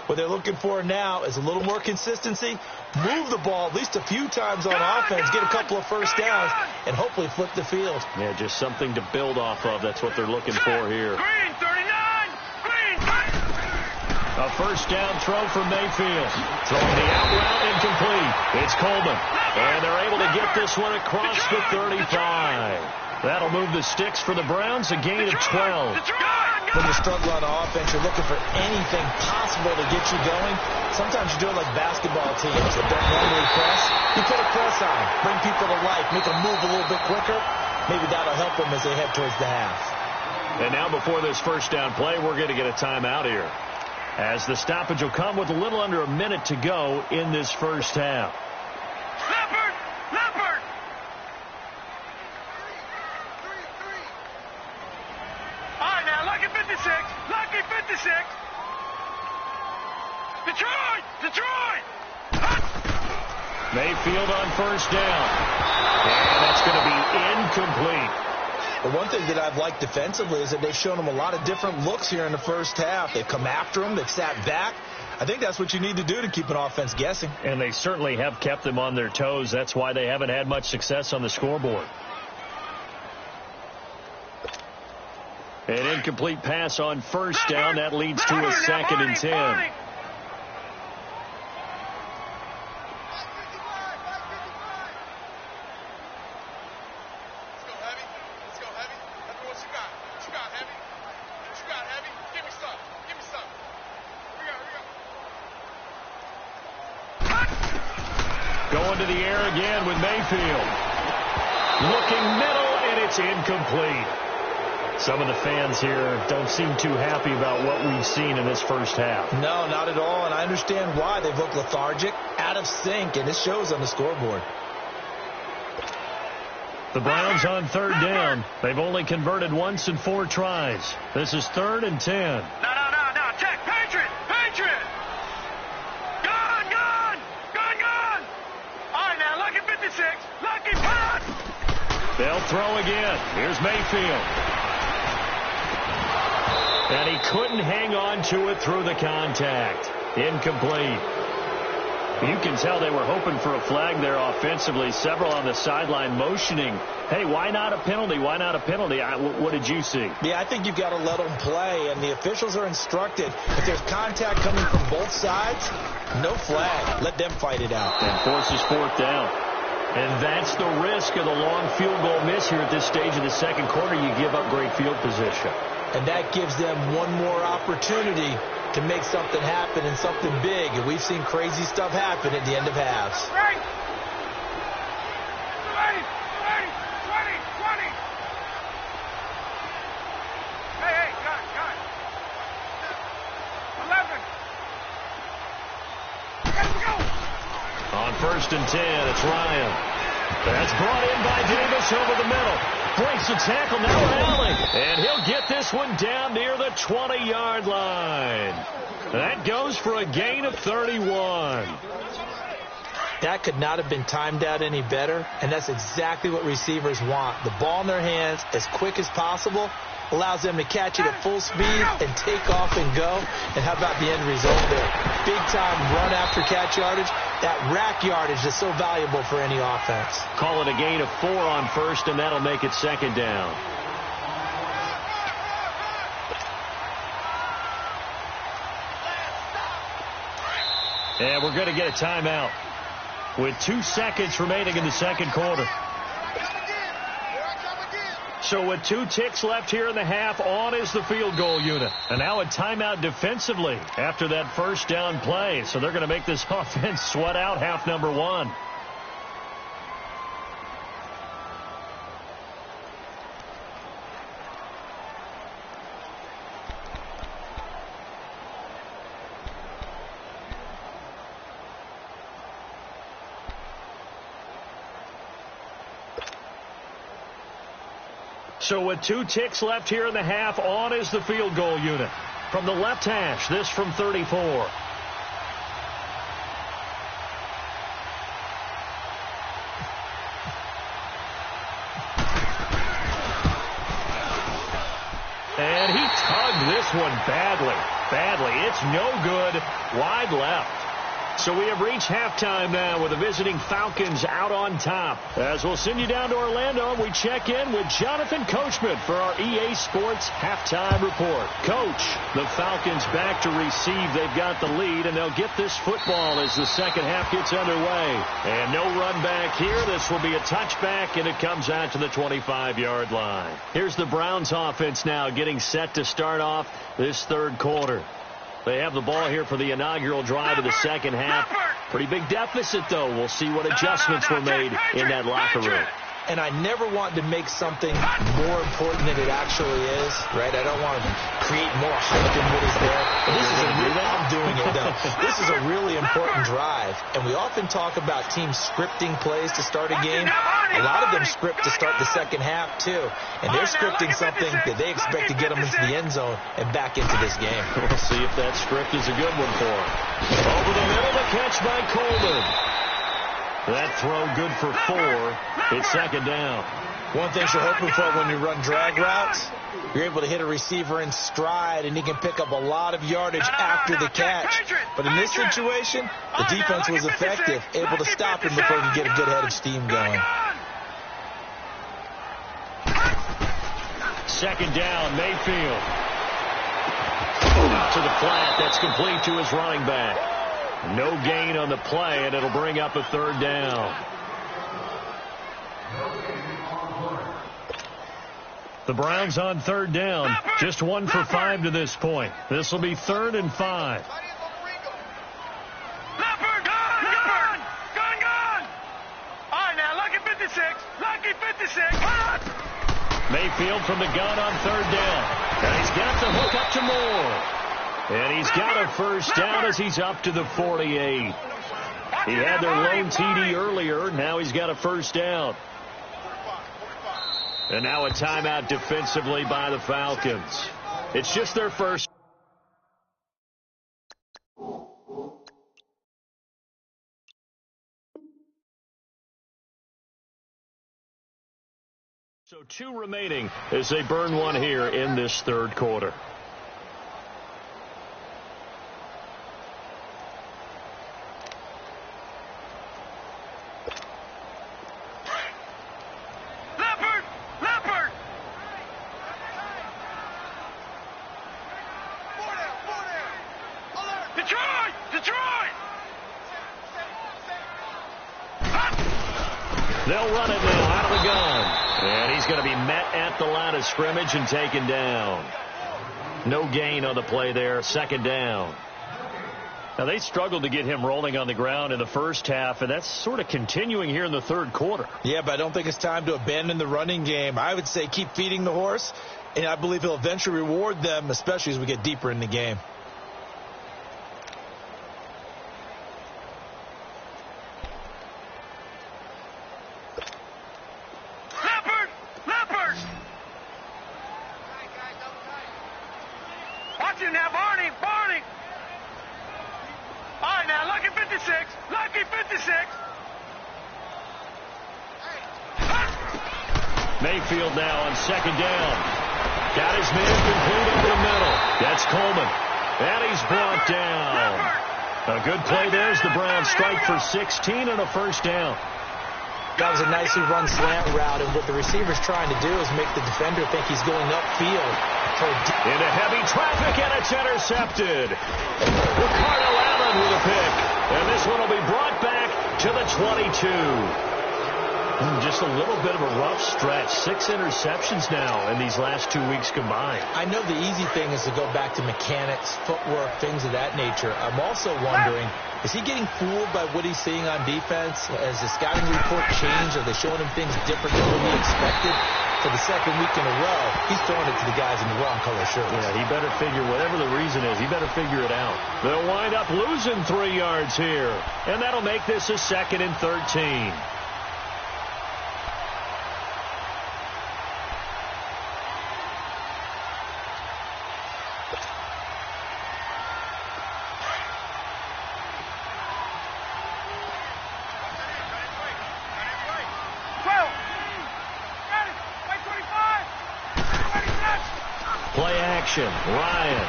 What they're looking for now is a little more consistency, move the ball at least a few times on offense, get a couple of 1st downs, and hopefully flip the field. Yeah, just something to build off of. That's what they're looking for here. Green 39. Green. A 1st down throw for Mayfield. Throwing the out route incomplete. It's Coleman. And they're able to get this one across the 35. That'll move the sticks for the Browns, a gain of 12. When you struggle on offense, you're looking for anything possible to get you going. Sometimes you do it like basketball teams that don't normally press. You put a press on, bring people to life, make them move a little bit quicker. Maybe that'll help them as they head towards the half. And now before this 1st down play, we're going to get a timeout here, as the stoppage will come with a little under a minute to go in this 1st half. Leopard. All right, now, Lucky 56. Detroit. Mayfield on 1st down. And that's going to be incomplete. But one thing that I've liked defensively is that they've shown them a lot of different looks here in the first half. They've come after them. They've sat back. I think that's what you need to do to keep an offense guessing. And they certainly have kept them on their toes. That's why they haven't had much success on the scoreboard. An incomplete pass on first down. That leads to a 2nd and 10. Going to the air again with Mayfield. Looking middle, and it's incomplete. Some of the fans here don't seem too happy about what we've seen in this first half. No, not at all, and I understand why. They've looked lethargic, out of sync, and it shows on the scoreboard. The Browns on 3rd down. They've only converted once in 4 tries. This is 3rd and 10. No. Check. Patriot. Gone. All right, now, lucky 56. Lucky pass. They'll throw again. Here's Mayfield. And he couldn't hang on to it through the contact. Incomplete. You can tell they were hoping for a flag there offensively. Several on the sideline motioning, hey, why not a penalty? Why not a penalty? What did you see? Yeah, I think you've got to let them play, and the officials are instructed. If there's contact coming from both sides, no flag. Let them fight it out. And forces 4th down. And that's the risk of the long field goal miss here at this stage of the second quarter. You give up great field position. And that gives them one more opportunity to make something happen and something big. And we've seen crazy stuff happen at the end of halves. Right. 20. Hey, got it. 11. Let's go. On 1st and 10, it's Ryan. That's brought in by Davis over the middle. Breaks the tackle, now Allen. And he'll get this one down near the 20-yard line. That goes for a gain of 31. That could not have been timed out any better, and that's exactly what receivers want. The ball in their hands as quick as possible allows them to catch it at full speed and take off and go. And how about the end result there? Big-time run after catch yardage. That rack yardage is so valuable for any offense. Call it a gain of 4 on 1st, and that'll make it 2nd down. And we're going to get a timeout with 2 seconds remaining in the second quarter. So with 2 ticks left here in the half, on is the field goal unit. And now a timeout defensively after that first down play. So they're going to make this offense sweat out half number 1. So with 2 ticks left here in the half, on is the field goal unit. From the left hash, this from 34. And he tugged this one badly. It's no good. Wide left. So we have reached halftime now with the visiting Falcons out on top. As we'll send you down to Orlando, we check in with Jonathan Coachman for our EA Sports Halftime Report. Coach, the Falcons back to receive. They've got the lead, and they'll get this football as the second half gets underway. And no run back here. This will be a touchback, and it comes out to the 25-yard line. Here's the Browns offense now getting set to start off this third quarter. They have the ball here for the inaugural drive of the second half. Pretty big deficit, though. We'll see what adjustments were made in that locker room. And I never want to make something more important than it actually is, right? I don't want to create more hype than what is there. But this is I'm doing it, though. This is a really important drive. And we often talk about teams scripting plays to start a game. A lot of them script to start the second half, too. And they're scripting something that they expect to get them into the end zone and back into this game. We'll see if that script is a good one for them. Over the middle, the catch by Coleman. That throw good for 4. It's second down. One thing you're hoping for when you run drag routes, you're able to hit a receiver in stride, and he can pick up a lot of yardage after the catch. But in this situation, the defense was effective, able to stop him before he could get a good head of steam going. Second down, Mayfield. To the flat, that's complete to his running back. No gain on the play, and it'll bring up a third down. The Browns on third down, just 1 for 5 to this point. This will be 3rd and 5. Gone! All right, now, lucky 56. Mayfield from the gun on third down. And he's got the hook up to Moore. And he's got a first down as he's up to the 48. He had their lone TD earlier. Now he's got a first down. And now a timeout defensively by the Falcons. It's just their first. So 2 remaining as they burn one here in this third quarter. They'll run it now out of the gun. And he's going to be met at the line of scrimmage and taken down. No gain on the play there. Second down. Now, they struggled to get him rolling on the ground in the first half, and that's sort of continuing here in the third quarter. Yeah, but I don't think it's time to abandon the running game. I would say keep feeding the horse, and I believe he'll eventually reward them, especially as we get deeper in the game. Mayfield now on second down. Got his man complete over the middle. That's Coleman. And he's brought down. A good play there as the Browns strike for 16 and a first down. That was a nicely run slant route, and what the receiver's trying to do is make the defender think he's going upfield. Into heavy traffic, and it's intercepted. Ricardo Allen with a pick. And this one will be brought back to the 22. Just a little bit of a rough stretch. 6 interceptions now in these last 2 weeks combined. I know the easy thing is to go back to mechanics, footwork, things of that nature. I'm also wondering, is he getting fooled by what he's seeing on defense? Has the scouting report changed? Are they showing him things different than what he expected? For the second week in a row, he's throwing it to the guys in the wrong color shirts. Yeah, he better figure, whatever the reason is, he better figure it out. They'll wind up losing 3 yards here. And that'll make this a 2nd and 13. Ryan.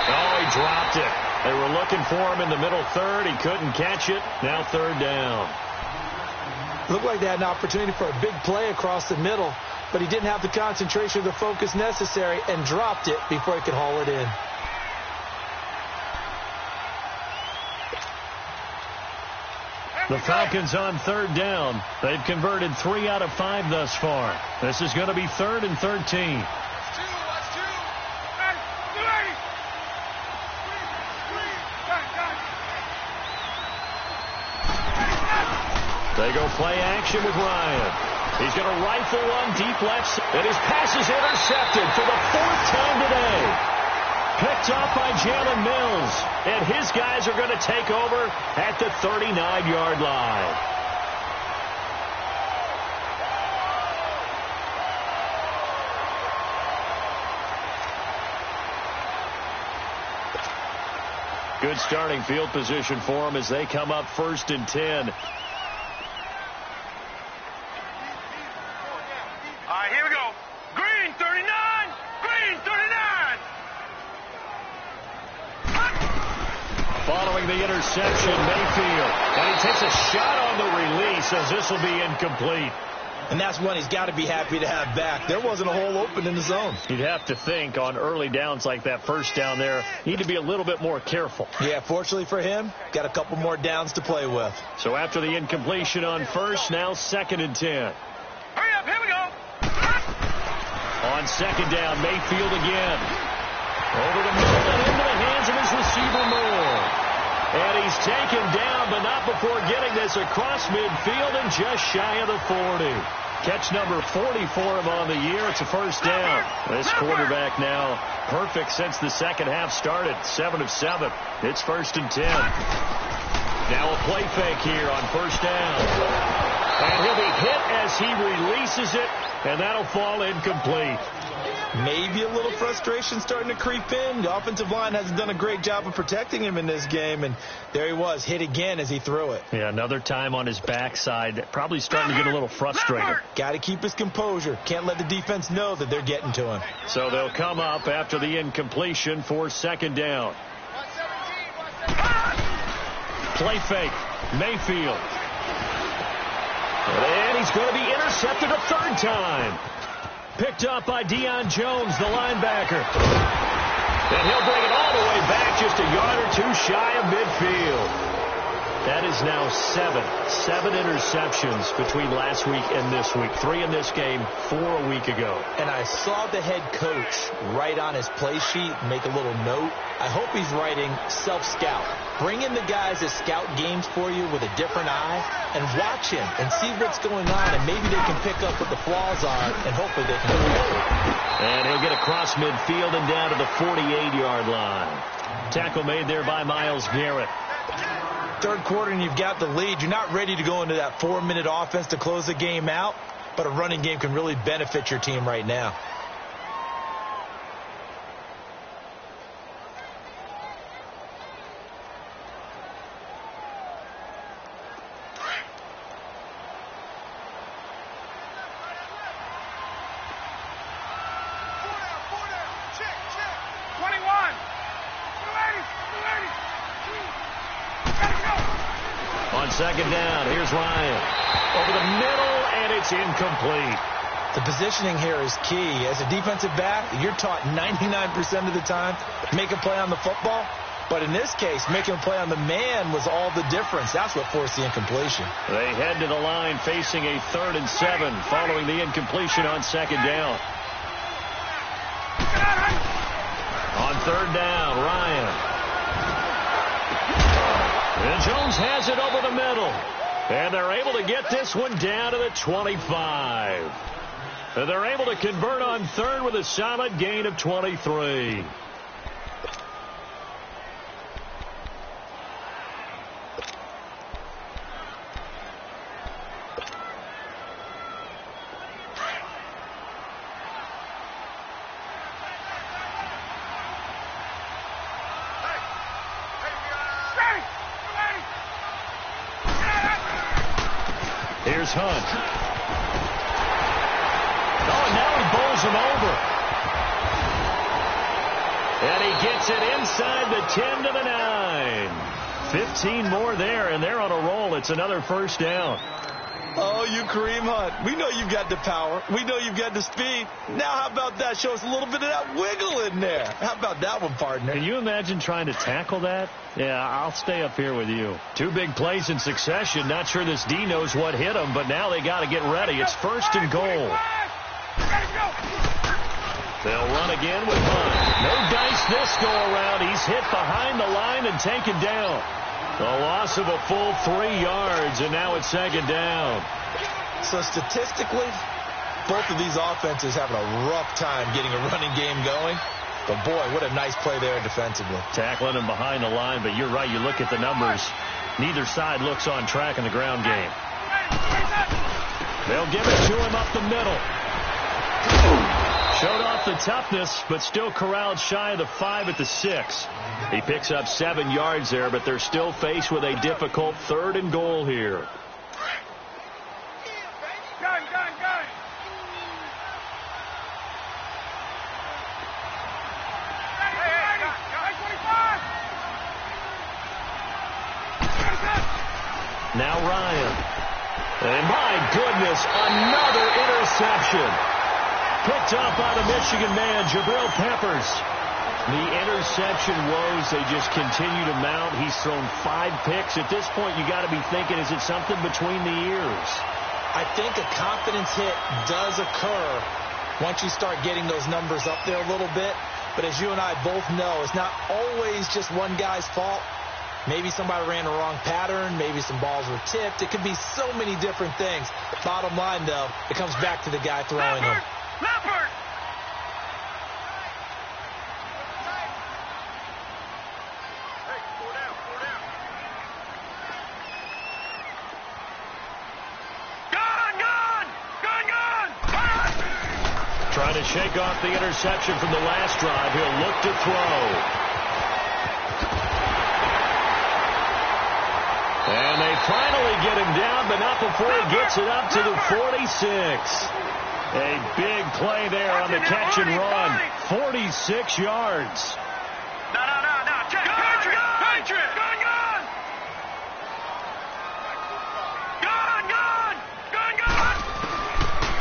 Oh, he dropped it. They were looking for him in the middle third. He couldn't catch it. Now third down. Looked like they had an opportunity for a big play across the middle, but he didn't have the concentration or the focus necessary and dropped it before he could haul it in. The Falcons on third down. They've converted 3 out of 5 thus far. This is going to be 3rd and 13. They go play action with Ryan. He's going to rifle one deep left. And his pass is intercepted for the 4th time today. Picked off by Jalen Mills. And his guys are going to take over at the 39-yard line. Good starting field position for them as they come up 1st and 10. Following the interception, Mayfield. And he takes a shot on the release as this will be incomplete. And that's one he's got to be happy to have back. There wasn't a hole open in the zone. You'd have to think on early downs like that first down there, need to be a little bit more careful. Yeah, fortunately for him, got a couple more downs to play with. So after the incompletion on first, now 2nd and 10. Hurry up, here we go. On 2nd down, Mayfield again. Over the middle and into the hands of his receiver Moore. And he's taken down, but not before getting this across midfield and just shy of the 40. Catch number 40 for him on the year. It's a first down. This quarterback now perfect since the second half started. 7 of 7. It's 1st and 10. Now a play fake here on first down. And he'll be hit as he releases it, and that'll fall incomplete. Maybe a little frustration starting to creep in. The offensive line hasn't done a great job of protecting him in this game, and there he was, hit again as he threw it. Yeah, another time on his backside. Probably starting to get a little frustrated. Got to keep his composure. Can't let the defense know that they're getting to him. So they'll come up after the incompletion for 2nd down. Play fake. Mayfield. And he's going to be intercepted a 3rd time. Picked up by Deion Jones, the linebacker. And he'll bring it all the way back just a yard or 2 shy of midfield. That is now 7 interceptions between last week and this week. 3 in this game, 4 a week ago. And I saw the head coach write on his play sheet, make a little note. I hope he's writing self-scout. Bring in the guys that scout games for you with a different eye and watch him and see what's going on, and maybe they can pick up what the flaws are, and hopefully they can do it. And he'll get across midfield and down to the 48-yard line. Tackle made there by Myles Garrett. 3rd quarter and you've got the lead. You're not ready to go into that 4-minute offense to close the game out, but a running game can really benefit your team right now. On 2nd down, here's Ryan. Over the middle, and it's incomplete. The positioning here is key. As a defensive back, you're taught 99% of the time, make a play on the football. But in this case, making a play on the man was all the difference. That's what forced the incompletion. They head to the line facing a 3rd and 7 following the incompletion on 2nd down. On 3rd down, Ryan. And Jones has it over the middle. And they're able to get this one down to the 25. And they're able to convert on 3rd with a solid gain of 23. Here's Hunt. Oh, and now he bowls him over. And he gets it inside the 10 to the 9. 15 more there, and they're on a roll. It's another first down. Oh, you Kareem Hunt. We know you've got the power. We know you've got the speed. Now how about that? Show us a little bit of that wiggle in there. How about that one, partner? Can you imagine trying to tackle that? Yeah, I'll stay up here with you. 2 big plays in succession. Not sure this D knows what hit him, but now they got to get ready. It's 1st and goal. They'll run again with Hunt. No dice this go around. He's hit behind the line and taken down. A loss of a full 3 yards, and now it's 2nd down. So statistically, both of these offenses having a rough time getting a running game going. But, boy, what a nice play there defensively. Tackling him behind the line, but you're right. You look at the numbers. Neither side looks on track in the ground game. They'll give it to him up the middle. Showed off the toughness, but still corralled shy of the 5 at the 6. He picks up 7 yards there, but they're still faced with a difficult 3rd and goal here. Gun. Hey, 25. Now Ryan. And my goodness, another interception. Picked up by the Michigan man, Jabril Peppers. The interception woes, they just continue to mount. He's thrown 5 picks. At this point, you got to be thinking, is it something between the ears? I think a confidence hit does occur once you start getting those numbers up there a little bit. But as you and I both know, it's not always just one guy's fault. Maybe somebody ran the wrong pattern. Maybe some balls were tipped. It could be so many different things. Bottom line, though, it comes back to the guy throwing them. Leopard! Trying to shake off the interception from the last drive. He'll look to throw. And they finally get him down, but not before he gets it up to the 46. A big play there on the catch and run. 46 yards. No. Patriot! Gun!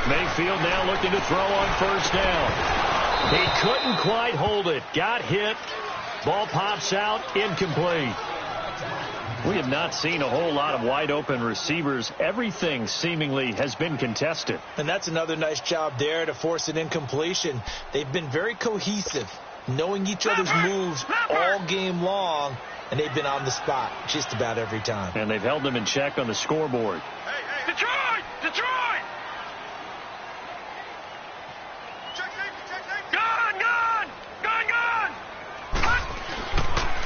Mayfield now looking to throw on first down. He couldn't quite hold it. Got hit. Ball pops out. Incomplete. We have not seen a whole lot of wide open receivers. Everything seemingly has been contested. And that's another nice job there to force an incompletion. They've been very cohesive, knowing each other's moves all game long, and they've been on the spot just about every time. And they've held them in check on the scoreboard. Hey, Detroit!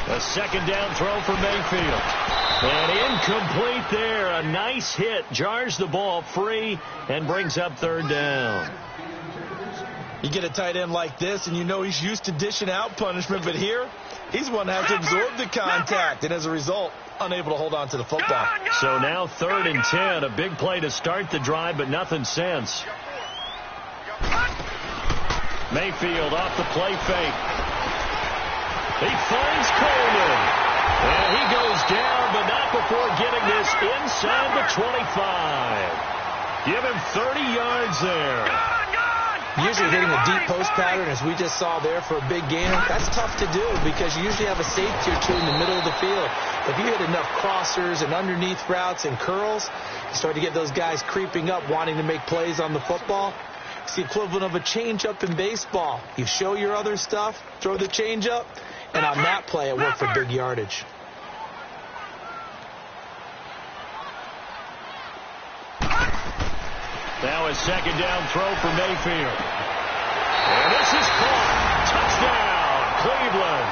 A second down throw for Mayfield. And incomplete there. A nice hit. Jars the ball free and brings up third down. You get a tight end like this, and you know he's used to dishing out punishment, but here, he's one that has to absorb the contact, and as a result, unable to hold on to the football. So now 3rd and 10. A big play to start the drive, but nothing since. Mayfield off the play fake. He finds Coleman. And he goes down, but not before getting this inside the 25. Give him 30 yards there. Usually hitting a deep post pattern, as we just saw there for a big gainer, that's tough to do because you usually have a safety or two in the middle of the field. If you hit enough crossers and underneath routes and curls, you start to get those guys creeping up, wanting to make plays on the football. It's the equivalent of a changeup in baseball. You show your other stuff, throw the changeup, and on that play, it worked for big yardage. Now a second down throw for Mayfield. And this is caught. Touchdown, Cleveland.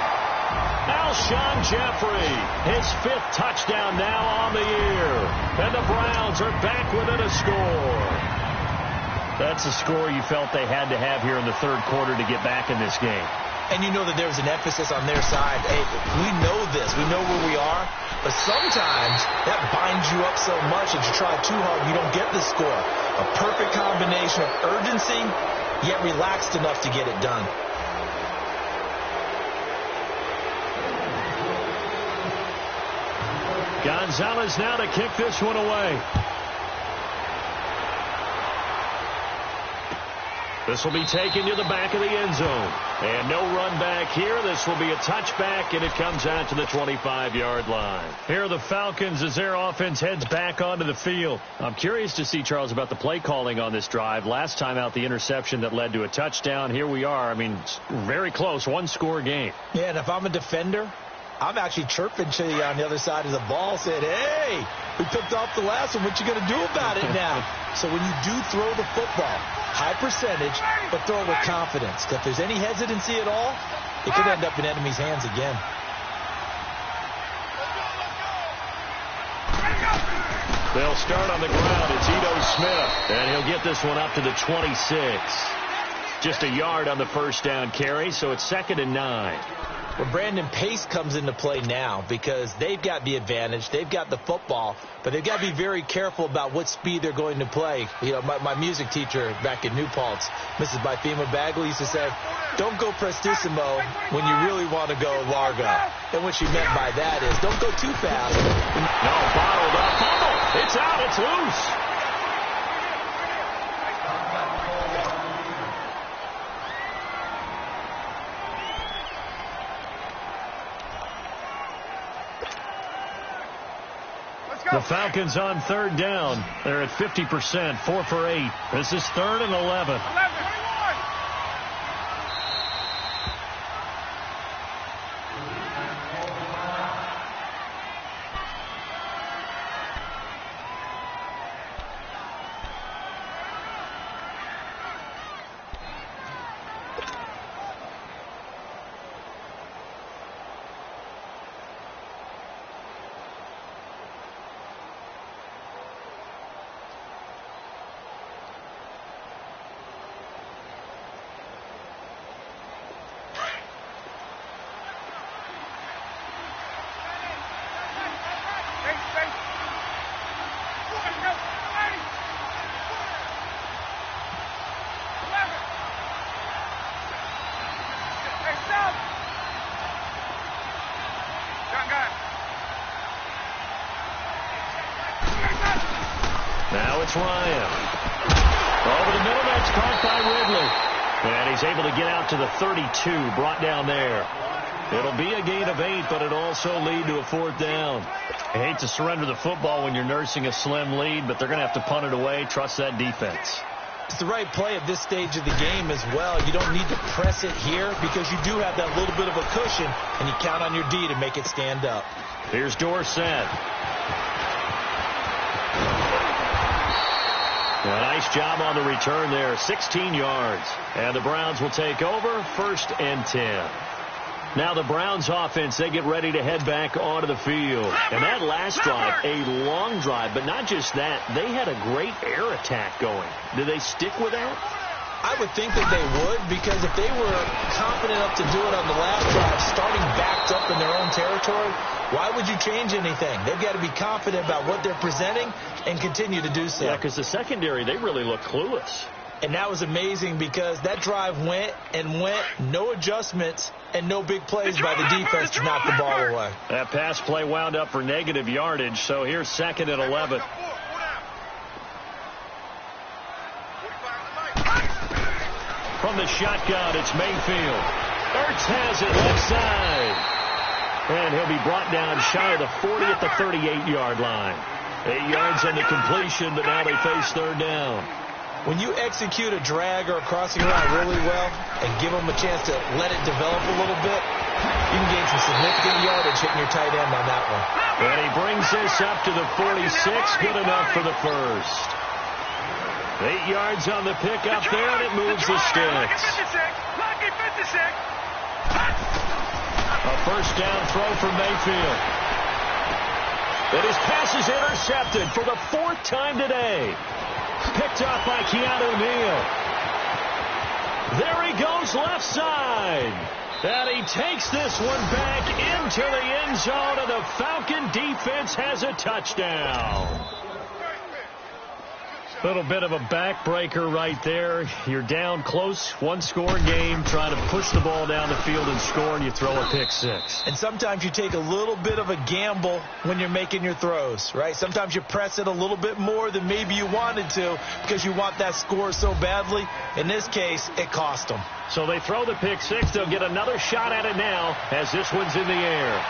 Alshon Jeffrey, his 5th touchdown now on the year. And the Browns are back within a score. That's a score you felt they had to have here in the 3rd quarter to get back in this game. And you know that there was an emphasis on their side. Hey, we know this. We know where we are. But sometimes that binds you up so much that you try too hard and you don't get the score. A perfect combination of urgency, yet relaxed enough to get it done. Gonzalez now to kick this one away. This will be taken to the back of the end zone. And no run back here. This will be a touchback, and it comes out to the 25-yard line. Here are the Falcons as their offense heads back onto the field. I'm curious to see, Charles, about the play calling on this drive. Last time out, the interception that led to a touchdown. Here we are. I mean, very close, 1-score game. Yeah, and if I'm a defender, I'm actually chirping to you on the other side of the ball, saying, hey, we picked off the last one. What you going to do about it now? So when you do throw the football, high percentage, but throw it with confidence. If there's any hesitancy at all, it could end up in enemy's hands again. They'll start on the ground. It's Ito Smith, and he'll get this one up to the 26. Just a yard on the first down carry, so it's 2nd and 9. Well, Brandon, pace comes into play now because they've got the advantage. They've got the football, but they've got to be very careful about what speed they're going to play. You know, my music teacher back in New Paltz, Mrs. Bifema Bagley, used to say, don't go prestissimo when you really want to go largo. And what she meant by that is don't go too fast. No, bottled up. Fumble. It's out. It's loose. The Falcons on third down. They're at 50%, 4 for 8. This is 3rd and 11. Now it's Ryan. Over the middle, that's caught by Ridley. And he's able to get out to the 32, brought down there. It'll be a gain of 8, but it'll also lead to a 4th down. I hate to surrender the football when you're nursing a slim lead, but they're going to have to punt it away. Trust that defense. It's the right play at this stage of the game as well. You don't need to press it here because you do have that little bit of a cushion, and you count on your D to make it stand up. Here's Dorsett. A nice job on the return there, 16 yards. And the Browns will take over, 1st and 10. Now the Browns offense, they get ready to head back onto the field. And that last drive, a long drive, but not just that, they had a great air attack going. Do they stick with that? I would think that they would, because if they were confident enough to do it on the last drive, starting backed up in their own territory, why would you change anything? They've got to be confident about what they're presenting and continue to do so. Yeah, because the secondary, they really look clueless. And that was amazing because that drive went and went, no adjustments, and no big plays by the defense to knock the ball away. That pass play wound up for negative yardage, so here's 2nd and 11. From the shotgun, it's Mayfield. Ertz has it left side. And he'll be brought down shy of the 40 at the 38-yard line. 8 yards on the completion, but now they face 3rd down. When you execute a drag or a crossing route really well and give them a chance to let it develop a little bit, you can gain some significant yardage hitting your tight end on that one. And he brings this up to the 46. Good enough for the 1st. 8 yards on the pickup there, and it moves the sticks. Lucky 56. A 1st down throw for Mayfield. And his pass is intercepted for the 4th time today. Picked off by Keanu Neal. There he goes left side. And he takes this one back into the end zone, and the Falcon defense has a touchdown. Little bit of a backbreaker right there. You're down close, 1-score game, trying to push the ball down the field and score, and you throw a pick 6. And sometimes you take a little bit of a gamble when you're making your throws, right? Sometimes you press it a little bit more than maybe you wanted to because you want that score so badly. In this case, it cost them. So they throw the pick 6. They'll get another shot at it now as this one's in the air.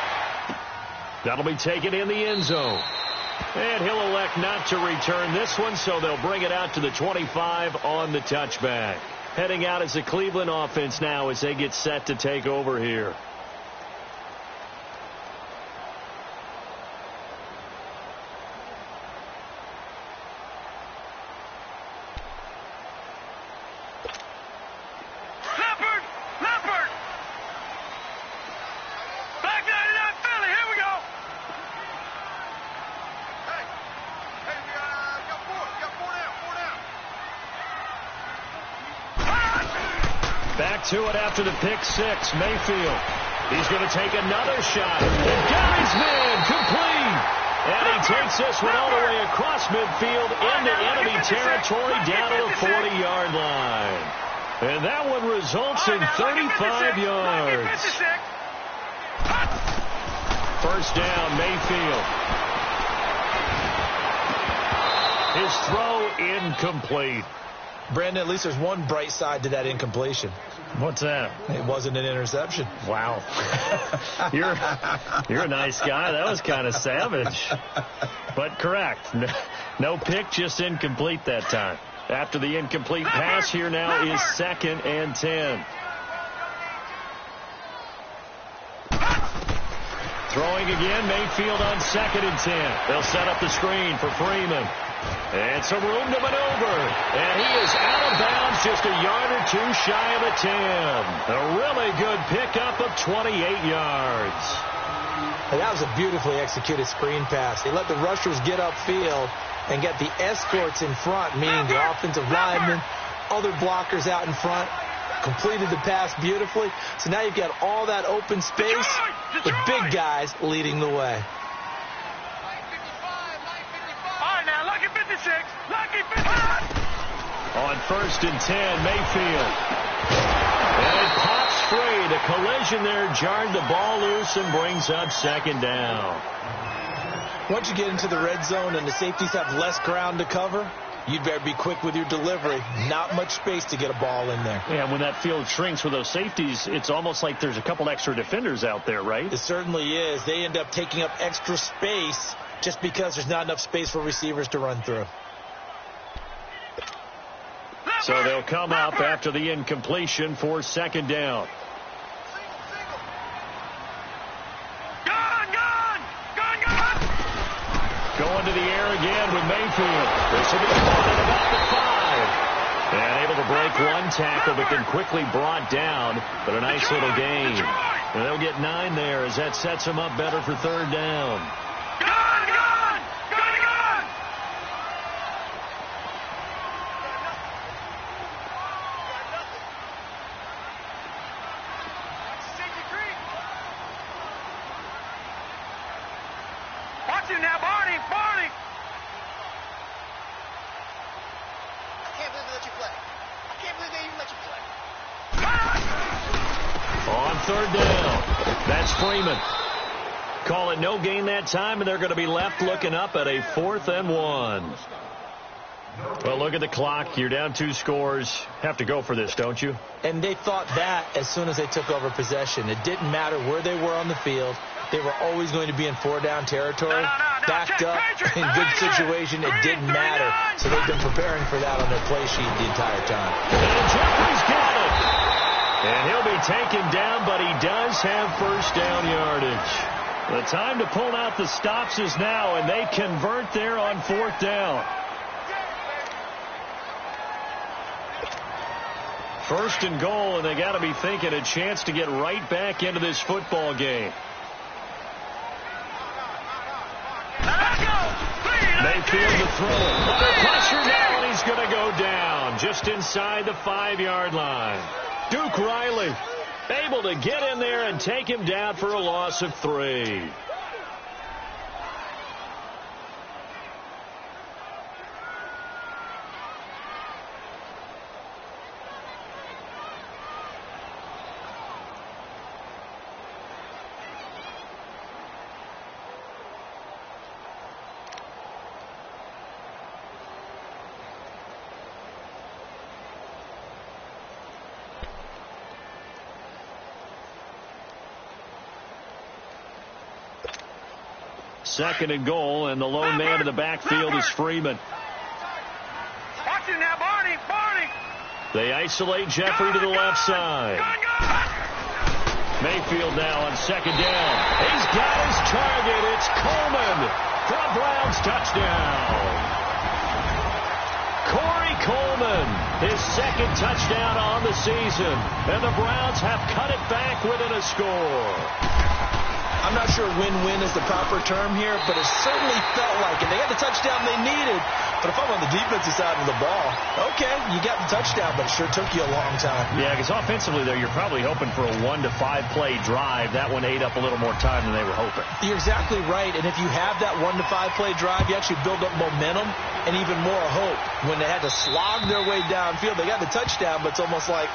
That'll be taken in the end zone. And he'll elect not to return this one, so they'll bring it out to the 25 on the touchback. Heading out as the Cleveland offense now as they get set to take over here. Back to it after the pick 6. Mayfield He's going to take another shot. And heizzzman complete. And he takes this one all the way across midfield into enemy territory down to the 40-yard line. And that one results in 35 yards. First down, Mayfield. His throw incomplete. Brandon, at least there's one bright side to that incompletion. What's that? It wasn't an interception. Wow. You're a nice guy. That was kind of savage. But correct. No pick, just incomplete that time. After the incomplete pass, here now is 2nd and 10. Throwing again, Mayfield on 2nd and 10. They'll set up the screen for Freeman. And some room to maneuver. And he is out of bounds, just a yard or two shy of the 10. A really good pickup of 28 yards. And that was a beautifully executed screen pass. They let the rushers get upfield and get the escorts in front, meaning the offensive linemen, other blockers out in front. Completed the pass beautifully. So now you've got all that open space, the big guys leading the way. Lucky 55. On 1st and 10, Mayfield. And it pops free. The collision there jarred the ball loose and brings up 2nd down. Once you get into the red zone and the safeties have less ground to cover, you'd better be quick with your delivery. Not much space to get a ball in there. Yeah, when that field shrinks with those safeties, it's almost like there's a couple extra defenders out there, right? It certainly is. They end up taking up extra space just because there's not enough space for receivers to run through. So they'll come up after the incompletion for 2nd down. Going to the air again with Mayfield. This will be caught at about the 5. And able to break one tackle, but then quickly brought down. But a nice little gain. And they'll get 9 there as that sets them up better for 3rd down. On 3rd down, that's Freeman. Call it no gain that time, and they're going to be left looking up at a 4th and 1. Well, look at the clock. You're down 2 scores. Have to go for this, don't you? And they thought that as soon as they took over possession. It didn't matter where they were on the field. They were always going to be in 4-down territory. Backed up, in good situation, it didn't matter. So they've been preparing for that on their play sheet the entire time. And Jeffrey's got it. And he'll be taken down, but he does have 1st down yardage. The time to pull out the stops is now, and they convert there on 4th down. 1st and goal, and they got to be thinking a chance to get right back into this football game. Mayfield to throw. Under pressure now, and he's going to go down just inside the 5-yard line. Duke Riley able to get in there and take him down for a loss of 3. Second and goal, and the lone man in the backfield is Freeman. Watch it now, Barney. They isolate Jeffrey to the left side. Mayfield now on 2nd down. He's got his target. It's Coleman for a Browns touchdown. Corey Coleman, his 2nd touchdown on the season. And the Browns have cut it back within a score. I'm not sure win-win is the proper term here, but it certainly felt like it. They got the touchdown they needed, but if I'm on the defensive side of the ball, okay, you got the touchdown, but it sure took you a long time. Yeah, because offensively, though, you're probably hoping for a 1 to 5 play drive. That one ate up a little more time than they were hoping. You're exactly right, and if you have that 1 to 5 play drive, you actually build up momentum and even more hope. When they had to slog their way downfield, they got the touchdown, but it's almost like,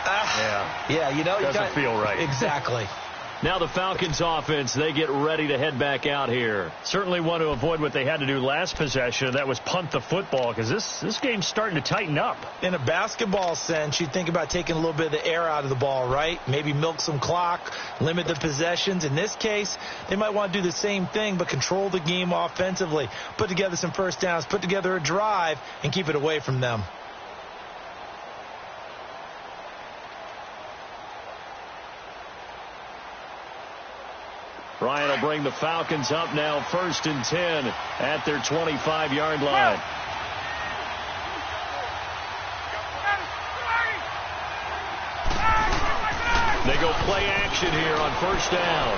doesn't feel right. Exactly. Now the Falcons offense, they get ready to head back out here. Certainly want to avoid what they had to do last possession. That was punt the football, because this game's starting to tighten up. In a basketball sense, you think about taking a little bit of the air out of the ball, right? Maybe milk some clock, limit the possessions. In this case, they might want to do the same thing, but control the game offensively. Put together some first downs, put together a drive, and keep it away from them. Ryan will bring the Falcons up now 1st and 10 at their 25-yard line. They go play action here on 1st down.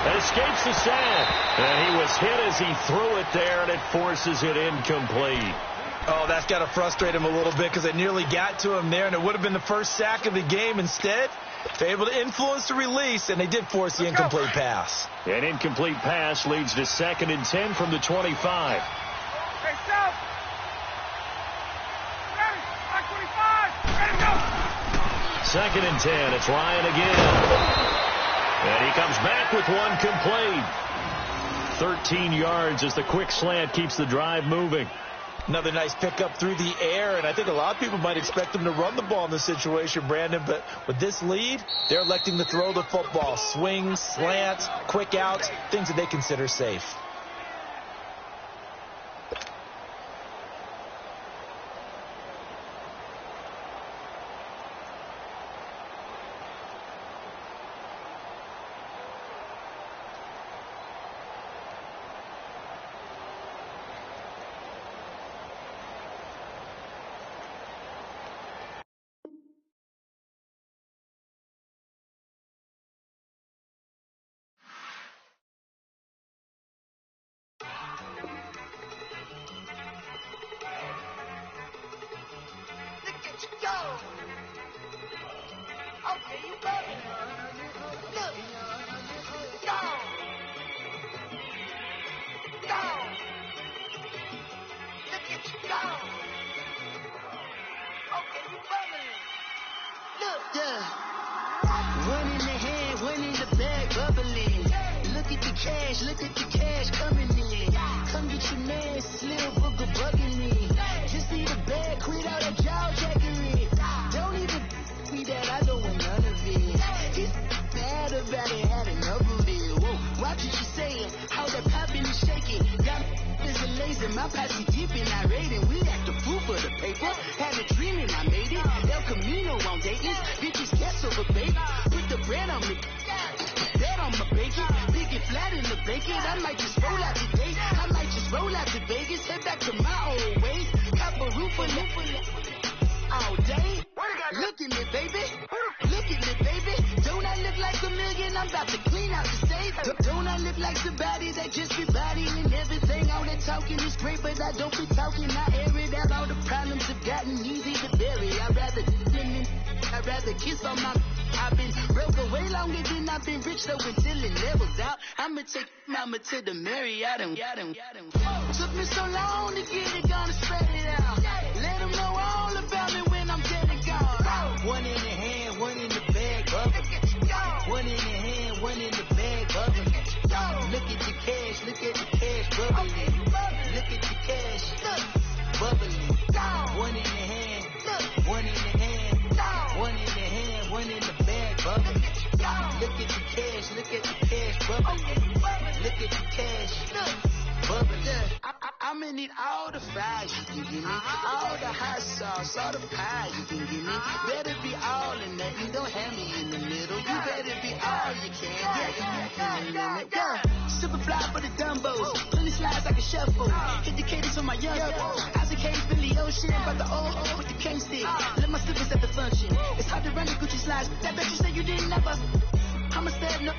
That escapes the sack. And he was hit as he threw it there, and it forces it incomplete. Oh, that's got to frustrate him a little bit because it nearly got to him there, and it would have been the first sack of the game. Instead, they're able to influence the release, and they did force the incomplete pass. An incomplete pass leads to 2nd and 10 from the 25. Hey, stop. Ready, 25. Ready, go. 2nd and 10. It's Ryan again. And he comes back with one complete. 13 yards as the quick slant keeps the drive moving. Another nice pickup through the air, and I think a lot of people might expect them to run the ball in this situation, Brandon, but with this lead, they're electing to throw the football. Swings, slants, quick outs, things that they consider safe. To the Marriott and took me so long to get it, gonna spread it out. Let them know all about me when I'm dead and gone. One in the hand, one in the bag, bubba. One in the hand, one in the bag, bubba. Look at the cash, bubbling. Look at the cash, bubbling. One in the hand, one in the hand, one in the hand, one in the bag, bubba. Look at the cash, bubbling. Look at the cash, bubbling. I'm gonna need all the fries you can give me, all the hot sauce, all the pie you can give me. Better be all in that, you don't have me in the middle. You better be all you can. Yeah. Super fly for the Dumbos, plenty slides like a shuffle. Hit the cadence on my young eyes and cage, Billy Ocean, but the old with the cane stick. Let my slippers at the function. It's hard to run the Gucci slides. That bet you say you didn't never. I'ma stand up.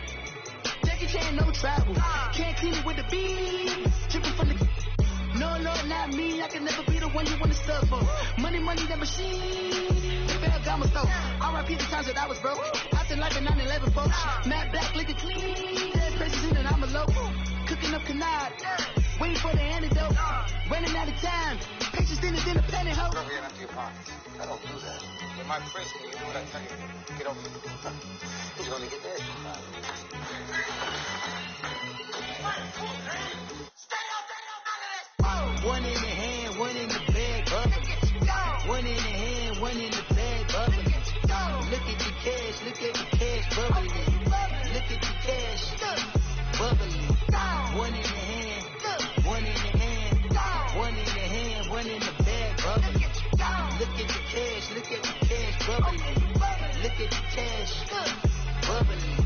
Jackie Chan, no travel. Can't clean it with the beat. Dripping from the. No, Lord, not me. I can never be the one you want to sub for. Money, that machine. Bell got my stove. R.I.P. the times that I was broke. I said like a 9/11 folks. Matte black, liquor clean. There's places in and I'm a local. Cooking up canard. Waiting for the antidote. Running out of time. Patience thinner than a pantyhose. Go ahead into your pockets. I don't do that. In my prison, you do what I tell you. Get over here. You're gonna get there. One in the hand, one in the bag, bubbling. One in the hand, one in the bag, bubbling. Look at the cash, bubbling. Look at the cash, bubbling. One in the hand, one in the hand, one in the hand, one in the bag, bubbling. Look at the cash, bubbling. Look at the cash, bubbling.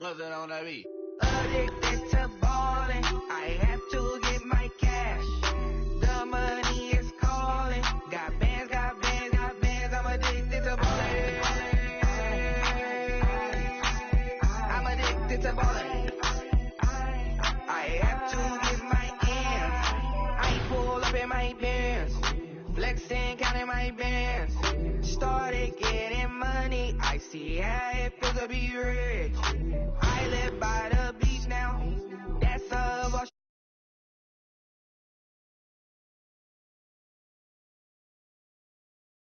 Nothing on that beat. Addicted to ballin', I have to get my cash. The money is calling. Got bands, I'm addicted to ballin'. I'm addicted to ballin'. I have to get my ends. I pull up in my bands, flexing, counting my bands. Started getting money, I see how it feels to be rich. I live by the beach now,